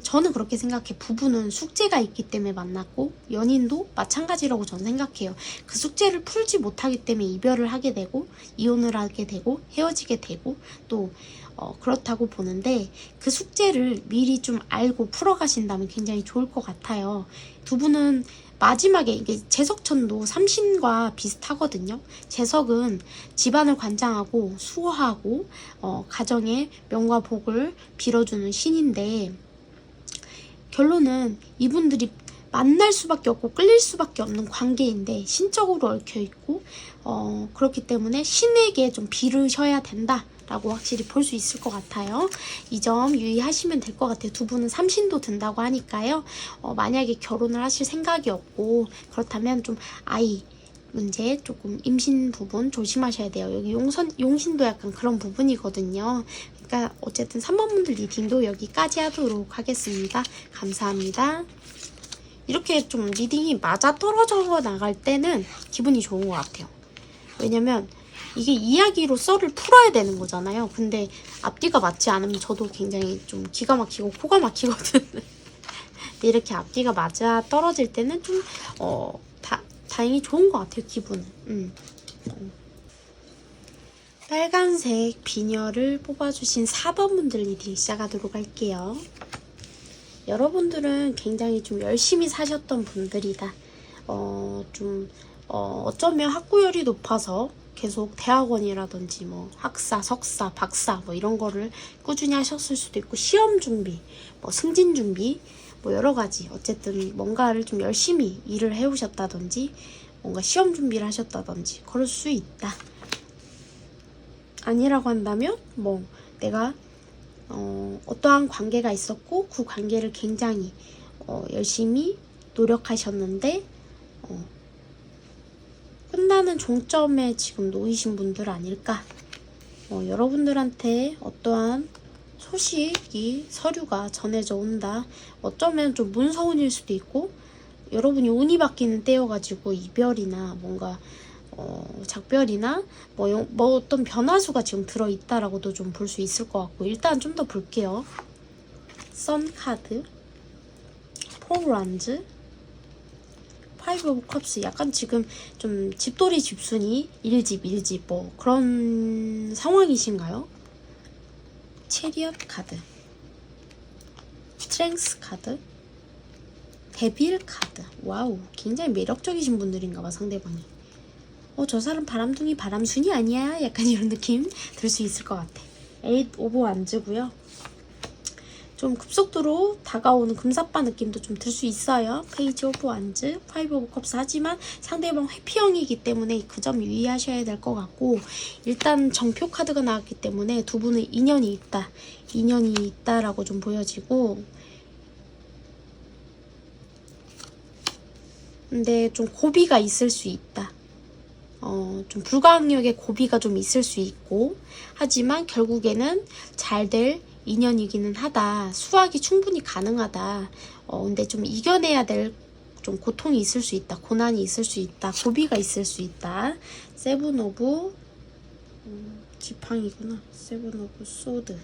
저는 그렇게 생각해. 부부는 숙제가 있기 때문에 만났고 연인도 마찬가지라고 저는 생각해요. 그 숙제를 풀지 못하기 때문에 이별을 하게 되고 이혼을 하게 되고 헤어지게 되고 또 그렇다고 보는데 그 숙제를 미리 좀 알고 풀어가신다면 굉장히 좋을 것 같아요. 두 분은 마지막에 이게 재석천도 삼신과 비슷하거든요. 재석은 집안을 관장하고 수호하고 가정의 명과 복을 빌어주는 신인데 결론은 이분들이 만날 수밖에 없고 끌릴 수밖에 없는 관계인데 신적으로 얽혀있고 그렇기 때문에 신에게 좀 빌으셔야 된다 라고 확실히 볼 수 있을 것 같아요. 이 점 유의하시면 될 것 같아요. 두 분은 삼신도 든다고 하니까요. 만약에 결혼을 하실 생각이 없고 그렇다면 좀 아이 문제 조금 임신 부분 조심하셔야 돼요. 여기 용신도 약간 그런 부분이거든요. 그러니까 어쨌든 3번 분들 리딩도 여기까지 하도록 하겠습니다. 감사합니다. 이렇게 좀 리딩이 맞아떨어져 나갈 때는 기분이 좋은 것 같아요. 왜냐면 이게 이야기로 썰을 풀어야 되는 거잖아요. 근데 앞뒤가 맞지 않으면 저도 굉장히 좀 기가 막히고 코가 막히거든. 근데 이렇게 앞뒤가 맞아 떨어질 때는 좀 다행히 좋은 것 같아요. 기분은. 빨간색 비녀를 뽑아주신 4번 분들 리딩 시작하도록 할게요. 여러분들은 굉장히 좀 열심히 사셨던 분들이다. 어쩌면 학구열이 높아서 계속 대학원이라든지 뭐 학사, 석사, 박사 뭐 이런 거를 꾸준히 하셨을 수도 있고 시험 준비, 뭐 승진 준비 뭐 여러 가지 어쨌든 뭔가를 좀 열심히 일을 해오셨다든지 뭔가 시험 준비를 하셨다든지 그럴 수 있다. 아니라고 한다면 뭐 내가 어떠한 관계가 있었고 그 관계를 굉장히 열심히 노력하셨는데 끝나는 종점에 지금 놓이신 분들 아닐까. 여러분들한테 어떠한 소식이 서류가 전해져 온다. 어쩌면 좀 문서운일 수도 있고 여러분이 운이 바뀌는 때여가지고 이별이나 뭔가 작별이나 뭐 어떤 변화수가 지금 들어있다라고도 좀 볼 수 있을 것 같고 일단 좀 더 볼게요. 선 카드, 포란즈, 파이브 오브 컵스. 약간 지금 좀 집돌이 집순이 1집 뭐 그런 상황이신가요? 체리엇 카드, 스트렝스 카드, 데빌 카드. 와우, 굉장히 매력적이신 분들인가봐 상대방이. 저 사람 바람둥이 바람순이 아니야? 약간 이런 느낌 들 수 있을 것 같아. 8 오브 완즈고요. 좀 급속도로 다가오는 금사빠 느낌도 좀 들 수 있어요. 페이지 오브 완즈, 파이브 오브 컵스. 하지만 상대방 회피형이기 때문에 그 점 유의하셔야 될 것 같고 일단 정표 카드가 나왔기 때문에 두 분은 인연이 있다라고 좀 보여지고 근데 좀 고비가 있을 수 있다. 좀 불가항력의 고비가 좀 있을 수 있고 하지만 결국에는 잘 될 인연이기는 하다. 수학이 충분히 가능하다. 근데 좀 이겨내야 될 좀 고통이 있을 수 있다. 고난이 있을 수 있다. 고비가 있을 수 있다. 세븐 오브 지팡이구나. 세븐 오브 소드,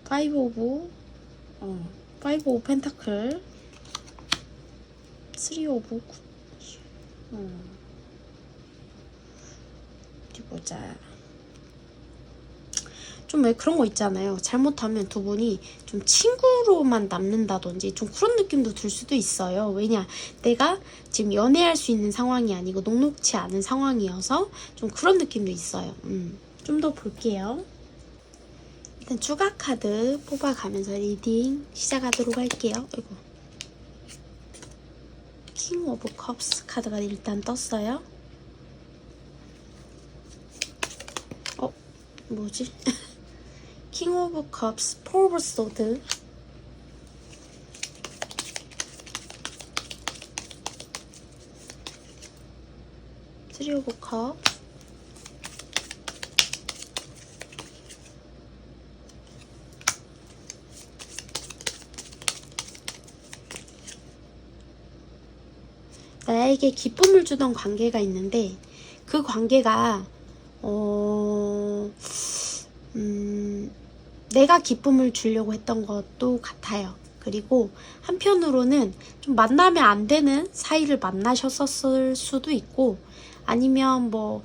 파이브 오브 펜타클, 3 오브 어디 보자. 좀 왜 그런 거 있잖아요. 잘못하면 두 분이 좀 친구로만 남는다든지 좀 그런 느낌도 들 수도 있어요. 왜냐, 내가 지금 연애할 수 있는 상황이 아니고 녹록치 않은 상황이어서 좀 그런 느낌도 있어요. 좀 더 볼게요. 일단 추가 카드 뽑아가면서 리딩 시작하도록 할게요. 아이고. 킹 오브 컵스 카드가 일단 떴어요. 뭐지? 킹 오브 컵스, 포 오브 소드. 쓰리 오브 컵. 나에게 기쁨을 주던 관계가 있는데 그 관계가 내가 기쁨을 주려고 했던 것도 같아요. 그리고 한편으로는 좀 만나면 안 되는 사이를 만나셨었을 수도 있고 아니면 뭐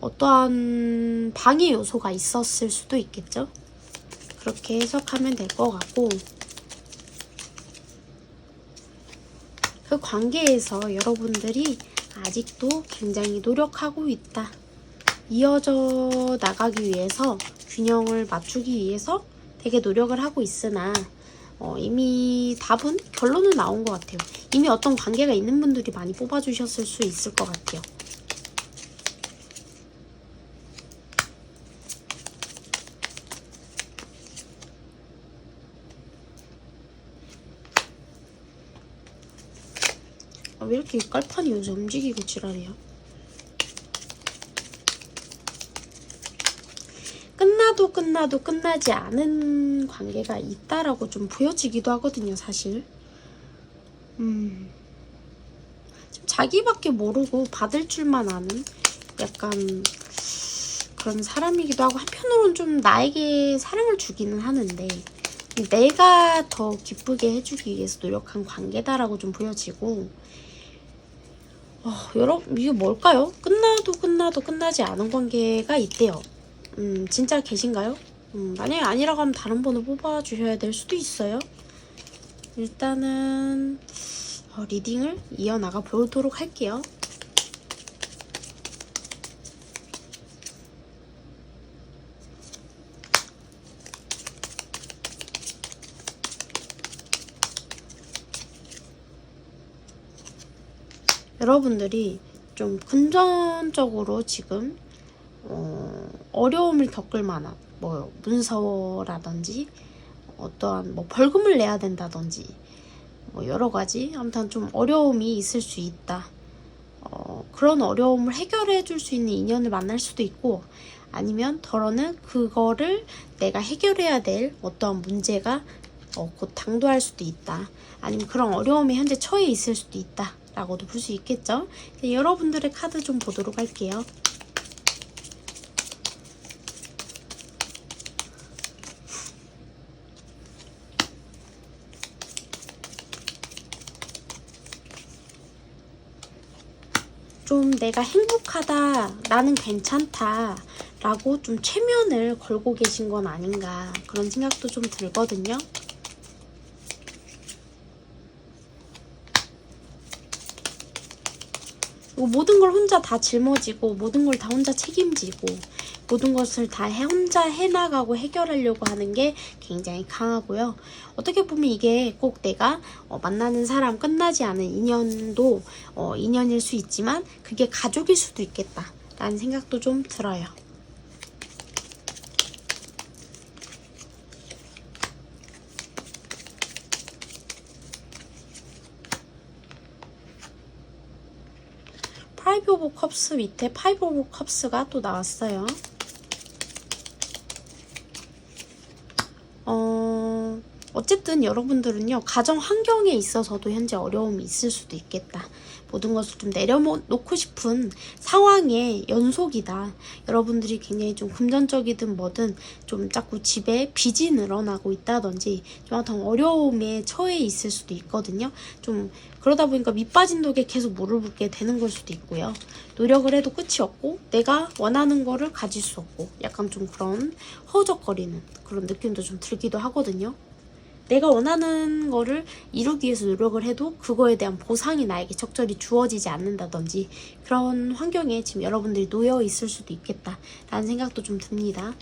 어떠한 방해 요소가 있었을 수도 있겠죠. 그렇게 해석하면 될 것 같고 그 관계에서 여러분들이 아직도 굉장히 노력하고 있다. 이어져 나가기 위해서 균형을 맞추기 위해서 되게 노력을 하고 있으나 이미 답은 결론은 나온 것 같아요. 이미 어떤 관계가 있는 분들이 많이 뽑아주셨을 수 있을 것 같아요. 왜 이렇게 깔판이 요즘 움직이고 지랄해요? 끝나도 끝나지 않은 관계가 있다라고 좀 보여지기도 하거든요, 사실. 지금 자기밖에 모르고 받을 줄만 아는 약간 그런 사람이기도 하고 한편으로는 좀 나에게 사랑을 주기는 하는데 내가 더 기쁘게 해주기 위해서 노력한 관계다라고 좀 보여지고 여러분 이게 뭘까요? 끝나도 끝나지 않은 관계가 있대요. 진짜 계신가요? 만약에 아니라고 하면 다른 번호 뽑아주셔야 될 수도 있어요. 일단은 리딩을 이어나가 보도록 할게요. 여러분들이 좀 금전적으로 지금 어려움을 겪을 만한 뭐 문서라든지 어떠한 뭐 벌금을 내야 된다든지 뭐 여러 가지 아무튼 좀 어려움이 있을 수 있다. 그런 어려움을 해결해 줄 수 있는 인연을 만날 수도 있고 아니면 덜어는 그거를 내가 해결해야 될 어떠한 문제가 곧 당도할 수도 있다. 아니면 그런 어려움에 현재 처해 있을 수도 있다. 라고도 볼 수 있겠죠. 여러분들의 카드 좀 보도록 할게요. 좀 내가 행복하다, 나는 괜찮다 라고 좀 최면을 걸고 계신 건 아닌가 그런 생각도 좀 들거든요. 모든 걸 혼자 다 짊어지고 모든 걸 다 혼자 책임지고 모든 것을 다 혼자 해나가고 해결하려고 하는 게 굉장히 강하고요. 어떻게 보면 이게 꼭 내가 만나는 사람 끝나지 않은 인연도 인연일 수 있지만 그게 가족일 수도 있겠다 라는 생각도 좀 들어요. 파이브 오브 컵스 밑에 파이브 오브 컵스가 또 나왔어요. 어쨌든 여러분들은요 가정 환경에 있어서도 현재 어려움이 있을 수도 있겠다. 모든 것을 좀 내려놓고 싶은 상황의 연속이다. 여러분들이 굉장히 좀 금전적이든 뭐든 좀 자꾸 집에 빚이 늘어나고 있다든지 좀 어떤 어려움에 처해 있을 수도 있거든요. 좀 그러다 보니까 밑빠진 독에 계속 물을 붓게 되는 걸 수도 있고요. 노력을 해도 끝이 없고 내가 원하는 거를 가질 수 없고 약간 좀 그런 허우적거리는 그런 느낌도 좀 들기도 하거든요. 내가 원하는 거를 이루기 위해서 노력을 해도 그거에 대한 보상이 나에게 적절히 주어지지 않는다든지 그런 환경에 지금 여러분들이 놓여 있을 수도 있겠다 라는 생각도 좀 듭니다.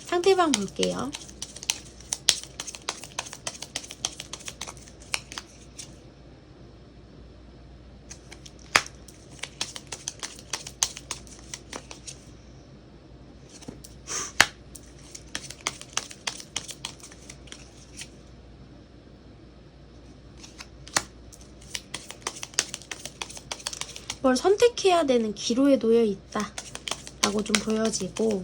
상대방 볼게요. 그걸 선택해야 되는 기로에 놓여 있다 라고 좀 보여지고,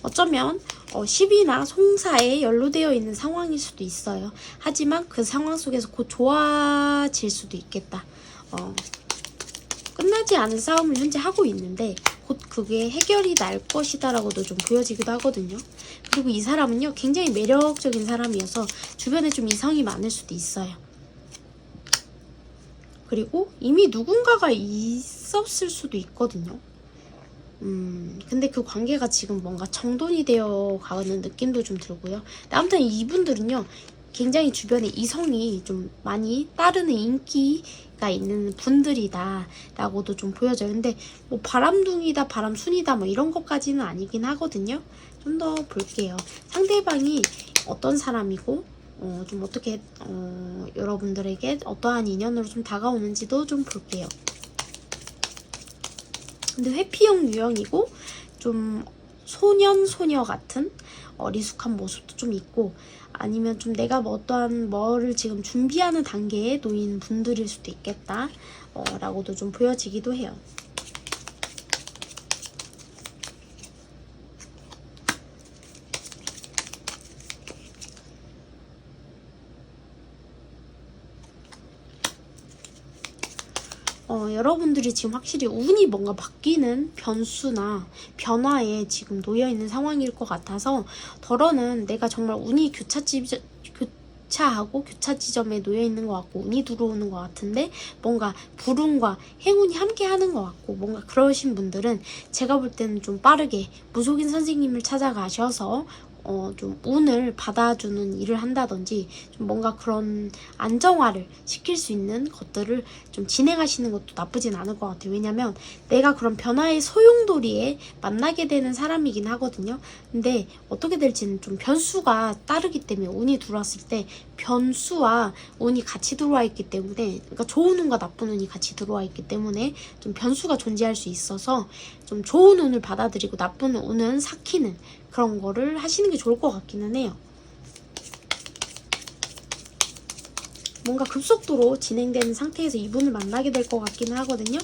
어쩌면 10이나 송사에 연루되어 있는 상황일 수도 있어요. 하지만 그 상황 속에서 곧 좋아질 수도 있겠다. 끝나지 않은 싸움을 현재 하고 있는데 곧 그게 해결이 날 것이다 라고도 좀 보여지기도 하거든요. 그리고 이 사람은요, 굉장히 매력적인 사람이어서 주변에 좀 이성이 많을 수도 있어요. 그리고 이미 누군가가 있었을 수도 있거든요. 근데 그 관계가 지금 뭔가 정돈이 되어 가는 느낌도 좀 들고요. 아무튼 이분들은요, 굉장히 주변에 이성이 좀 많이 따르는 인기가 있는 분들이다 라고도 좀 보여져요. 근데 뭐 바람둥이다, 바람순이다 뭐 이런 것까지는 아니긴 하거든요. 좀 더 볼게요. 상대방이 어떤 사람이고 좀 어떻게 여러분들에게 어떠한 인연으로 좀 다가오는지도 좀 볼게요. 근데 회피형 유형이고 좀 소녀 같은 어리숙한 모습도 좀 있고, 아니면 좀 내가 뭐 어떠한 뭐를 지금 준비하는 단계에 놓인 분들일 수도 있겠다 라고도 좀 보여지기도 해요. 여러분들이 지금 확실히 운이 뭔가 바뀌는 변수나 변화에 지금 놓여있는 상황일 것 같아서, 덜어는 내가 정말 운이 교차하고 교차 지점에 놓여있는 것 같고 운이 들어오는 것 같은데 뭔가 불운과 행운이 함께 하는 것 같고, 뭔가 그러신 분들은 제가 볼 때는 좀 빠르게 무속인 선생님을 찾아가셔서 좀 운을 받아주는 일을 한다든지 좀 뭔가 그런 안정화를 시킬 수 있는 것들을 좀 진행하시는 것도 나쁘진 않을 것 같아요. 왜냐면 내가 그런 변화의 소용돌이에 만나게 되는 사람이긴 하거든요. 근데 어떻게 될지는 좀 변수가 따르기 때문에, 운이 들어왔을 때 변수와 운이 같이 들어와 있기 때문에, 그러니까 좋은 운과 나쁜 운이 같이 들어와 있기 때문에 좀 변수가 존재할 수 있어서 좀 좋은 운을 받아들이고 나쁜 운은 삭히는 그런 거를 하시는 게 좋을 것 같기는 해요. 뭔가 급속도로 진행되는 상태에서 이분을 만나게 될 것 같기는 하거든요.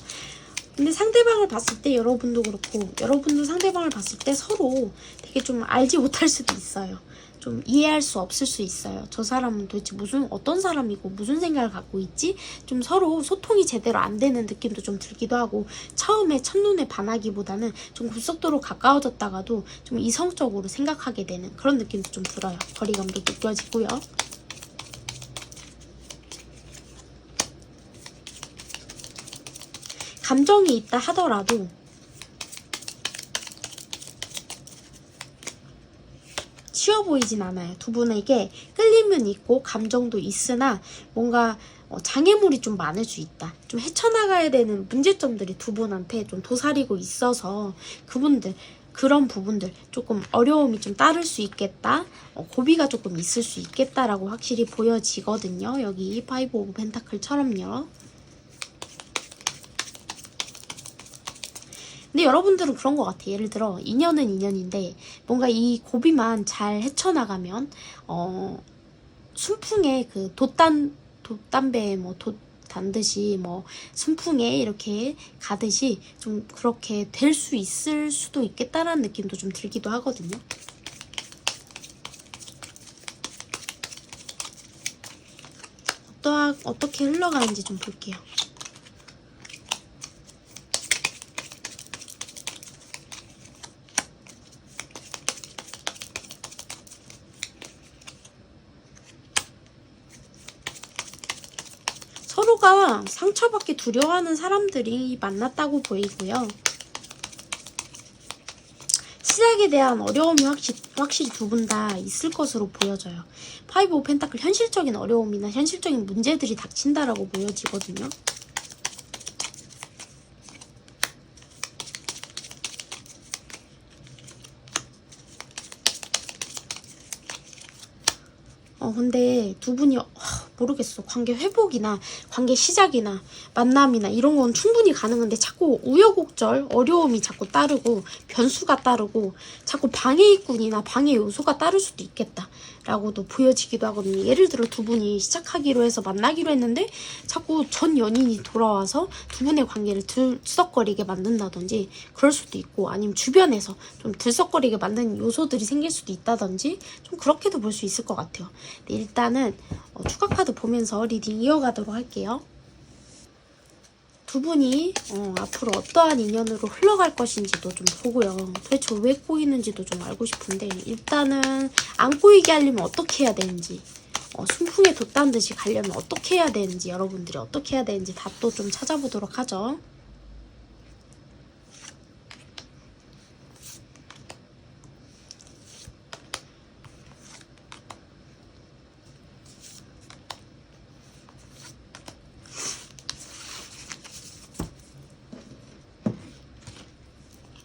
근데 상대방을 봤을 때 여러분도 그렇고, 여러분도 상대방을 봤을 때 서로 되게 좀 알지 못할 수도 있어요. 좀 이해할 수 없을 수 있어요. 저 사람은 도대체 어떤 사람이고 무슨 생각을 갖고 있지? 좀 서로 소통이 제대로 안 되는 느낌도 좀 들기도 하고, 처음에 첫눈에 반하기보다는 좀 급속도로 가까워졌다가도 좀 이성적으로 생각하게 되는 그런 느낌도 좀 들어요. 거리감도 느껴지고요. 감정이 있다 하더라도 쉬워 보이진 않아요. 두 분에게 끌림은 있고 감정도 있으나 뭔가 장애물이 좀 많을 수 있다. 좀 헤쳐나가야 되는 문제점들이 두 분한테 좀 도사리고 있어서 그런 부분들 조금 어려움이 좀 따를 수 있겠다. 고비가 조금 있을 수 있겠다라고 확실히 보여지거든요. 여기 파이브 오브 펜타클처럼요. 근데 여러분들은 그런 것 같아요. 예를 들어 인연은 인연인데 뭔가 이 고비만 잘 헤쳐나가면 순풍에 그 돛담배 뭐 돛 단듯이 뭐 순풍에 이렇게 가듯이 좀 그렇게 될 수 있을 수도 있겠다라는 느낌도 좀 들기도 하거든요. 어떻게 흘러가는지 좀 볼게요. 서로가 상처받기 두려워하는 사람들이 만났다고 보이고요. 시작에 대한 어려움이 확실히 두 분 다 있을 것으로 보여져요. 파이브 오브 펜타클 현실적인 어려움이나 현실적인 문제들이 닥친다라고 보여지거든요. 근데 두 분이 모르겠어. 관계 회복이나 관계 시작이나 만남이나 이런 건 충분히 가능한데 자꾸 우여곡절 어려움이 자꾸 따르고 변수가 따르고 자꾸 방해꾼이나 방해 요소가 따를 수도 있겠다 라고도 보여지기도 하거든요. 예를 들어 두 분이 시작하기로 해서 만나기로 했는데 자꾸 전 연인이 돌아와서 두 분의 관계를 들썩거리게 만든다든지 그럴 수도 있고, 아니면 주변에서 좀 들썩거리게 만드는 요소들이 생길 수도 있다든지 좀 그렇게도 볼 수 있을 것 같아요. 네, 일단은 추가 카드 보면서 리딩 이어가도록 할게요. 두 분이 앞으로 어떠한 인연으로 흘러갈 것인지도 좀 보고요. 도대체 왜 꼬이는지도 좀 알고 싶은데, 일단은 안 꼬이게 하려면 어떻게 해야 되는지, 순풍에 돛단 듯이 가려면 어떻게 해야 되는지, 여러분들이 어떻게 해야 되는지 답도 좀 찾아보도록 하죠.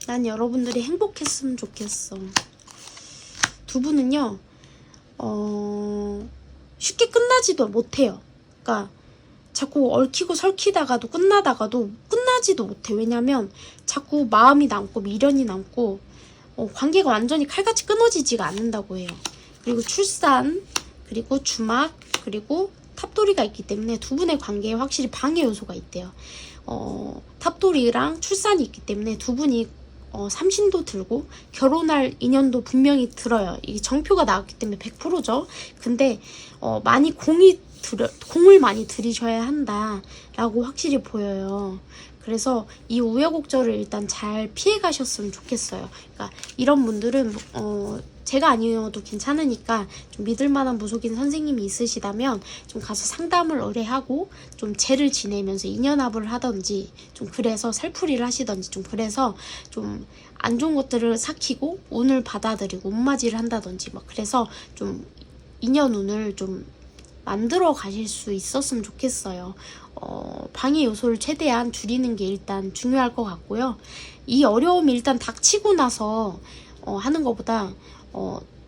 난 여러분들이 행복했으면 좋겠어. 두 분은요, 쉽게 끝나지도 못해요. 그러니까 자꾸 얽히고 설키다가도 끝나지도 못해. 왜냐면 자꾸 마음이 남고 미련이 남고 관계가 완전히 칼같이 끊어지지가 않는다고 해요. 그리고 출산, 그리고 주막, 그리고 탑돌이가 있기 때문에 두 분의 관계에 확실히 방해 요소가 있대요. 탑돌이랑 출산이 있기 때문에 두 분이 삼신도 들고 결혼할 인연도 분명히 들어요. 이게 정표가 나왔기 때문에 100%죠. 근데 많이 공을 많이 들이셔야 한다라고 확실히 보여요. 그래서 이 우여곡절을 일단 잘 피해 가셨으면 좋겠어요. 그러니까 이런 분들은 제가 아니어도 괜찮으니까 좀 믿을 만한 무속인 선생님이 있으시다면 좀 가서 상담을 의뢰하고 좀 제를 지내면서 인연합을 하던지, 좀 그래서 살풀이를 하시던지, 좀 그래서 좀 안 좋은 것들을 삭히고 운을 받아들이고 운맞이를 한다든지 막 그래서 좀 인연 운을 좀 만들어 가실 수 있었으면 좋겠어요. 방해 요소를 최대한 줄이는 게 일단 중요할 것 같고요. 이 어려움이 일단 닥치고 나서 하는 것보다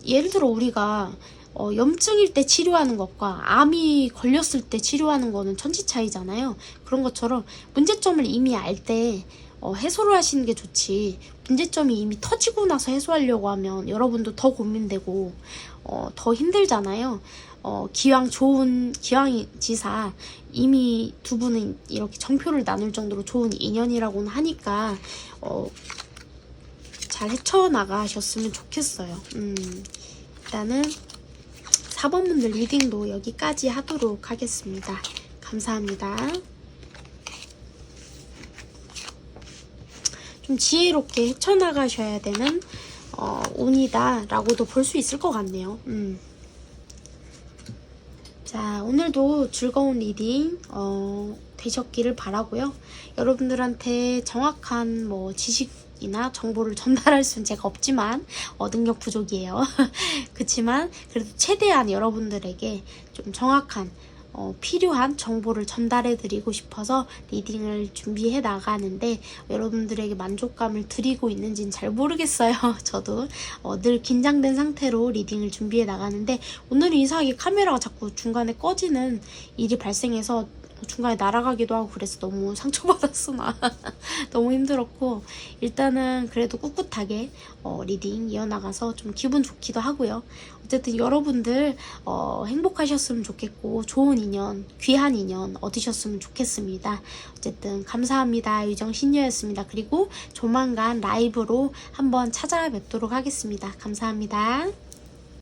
예를 들어 우리가 염증일 때 치료하는 것과 암이 걸렸을 때 치료하는 거는 천지 차이잖아요. 그런 것처럼 문제점을 이미 알 때 해소를 하시는 게 좋지, 문제점이 이미 터지고 나서 해소하려고 하면 여러분도 더 고민되고 더 힘들잖아요. 기왕지사 이미 두 분은 이렇게 정표를 나눌 정도로 좋은 인연이라고는 하니까 잘 헤쳐나가셨으면 좋겠어요. 일단은 4번 분들 리딩도 여기까지 하도록 하겠습니다. 감사합니다. 좀 지혜롭게 헤쳐나가셔야 되는 운이다 라고도 볼 수 있을 것 같네요. 자, 오늘도 즐거운 리딩 되셨기를 바라고요. 여러분들한테 정확한 지식이나 정보를 전달할 수는 제가 없지만 능력 부족이에요. 그렇지만 그래도 최대한 여러분들에게 좀 정확한 필요한 정보를 전달해 드리고 싶어서 리딩을 준비해 나가는데, 여러분들에게 만족감을 드리고 있는지는 잘 모르겠어요. 저도 늘 긴장된 상태로 리딩을 준비해 나가는데, 오늘은 이상하게 카메라가 자꾸 중간에 꺼지는 일이 발생해서 중간에 날아가기도 하고 그래서 너무 상처받았어. 나 너무 힘들었고, 일단은 그래도 꿋꿋하게 리딩 이어나가서 좀 기분 좋기도 하고요. 어쨌든 여러분들 행복하셨으면 좋겠고 좋은 인연, 귀한 인연 얻으셨으면 좋겠습니다. 어쨌든 감사합니다. 유정신녀였습니다. 그리고 조만간 라이브로 한번 찾아뵙도록 하겠습니다. 감사합니다.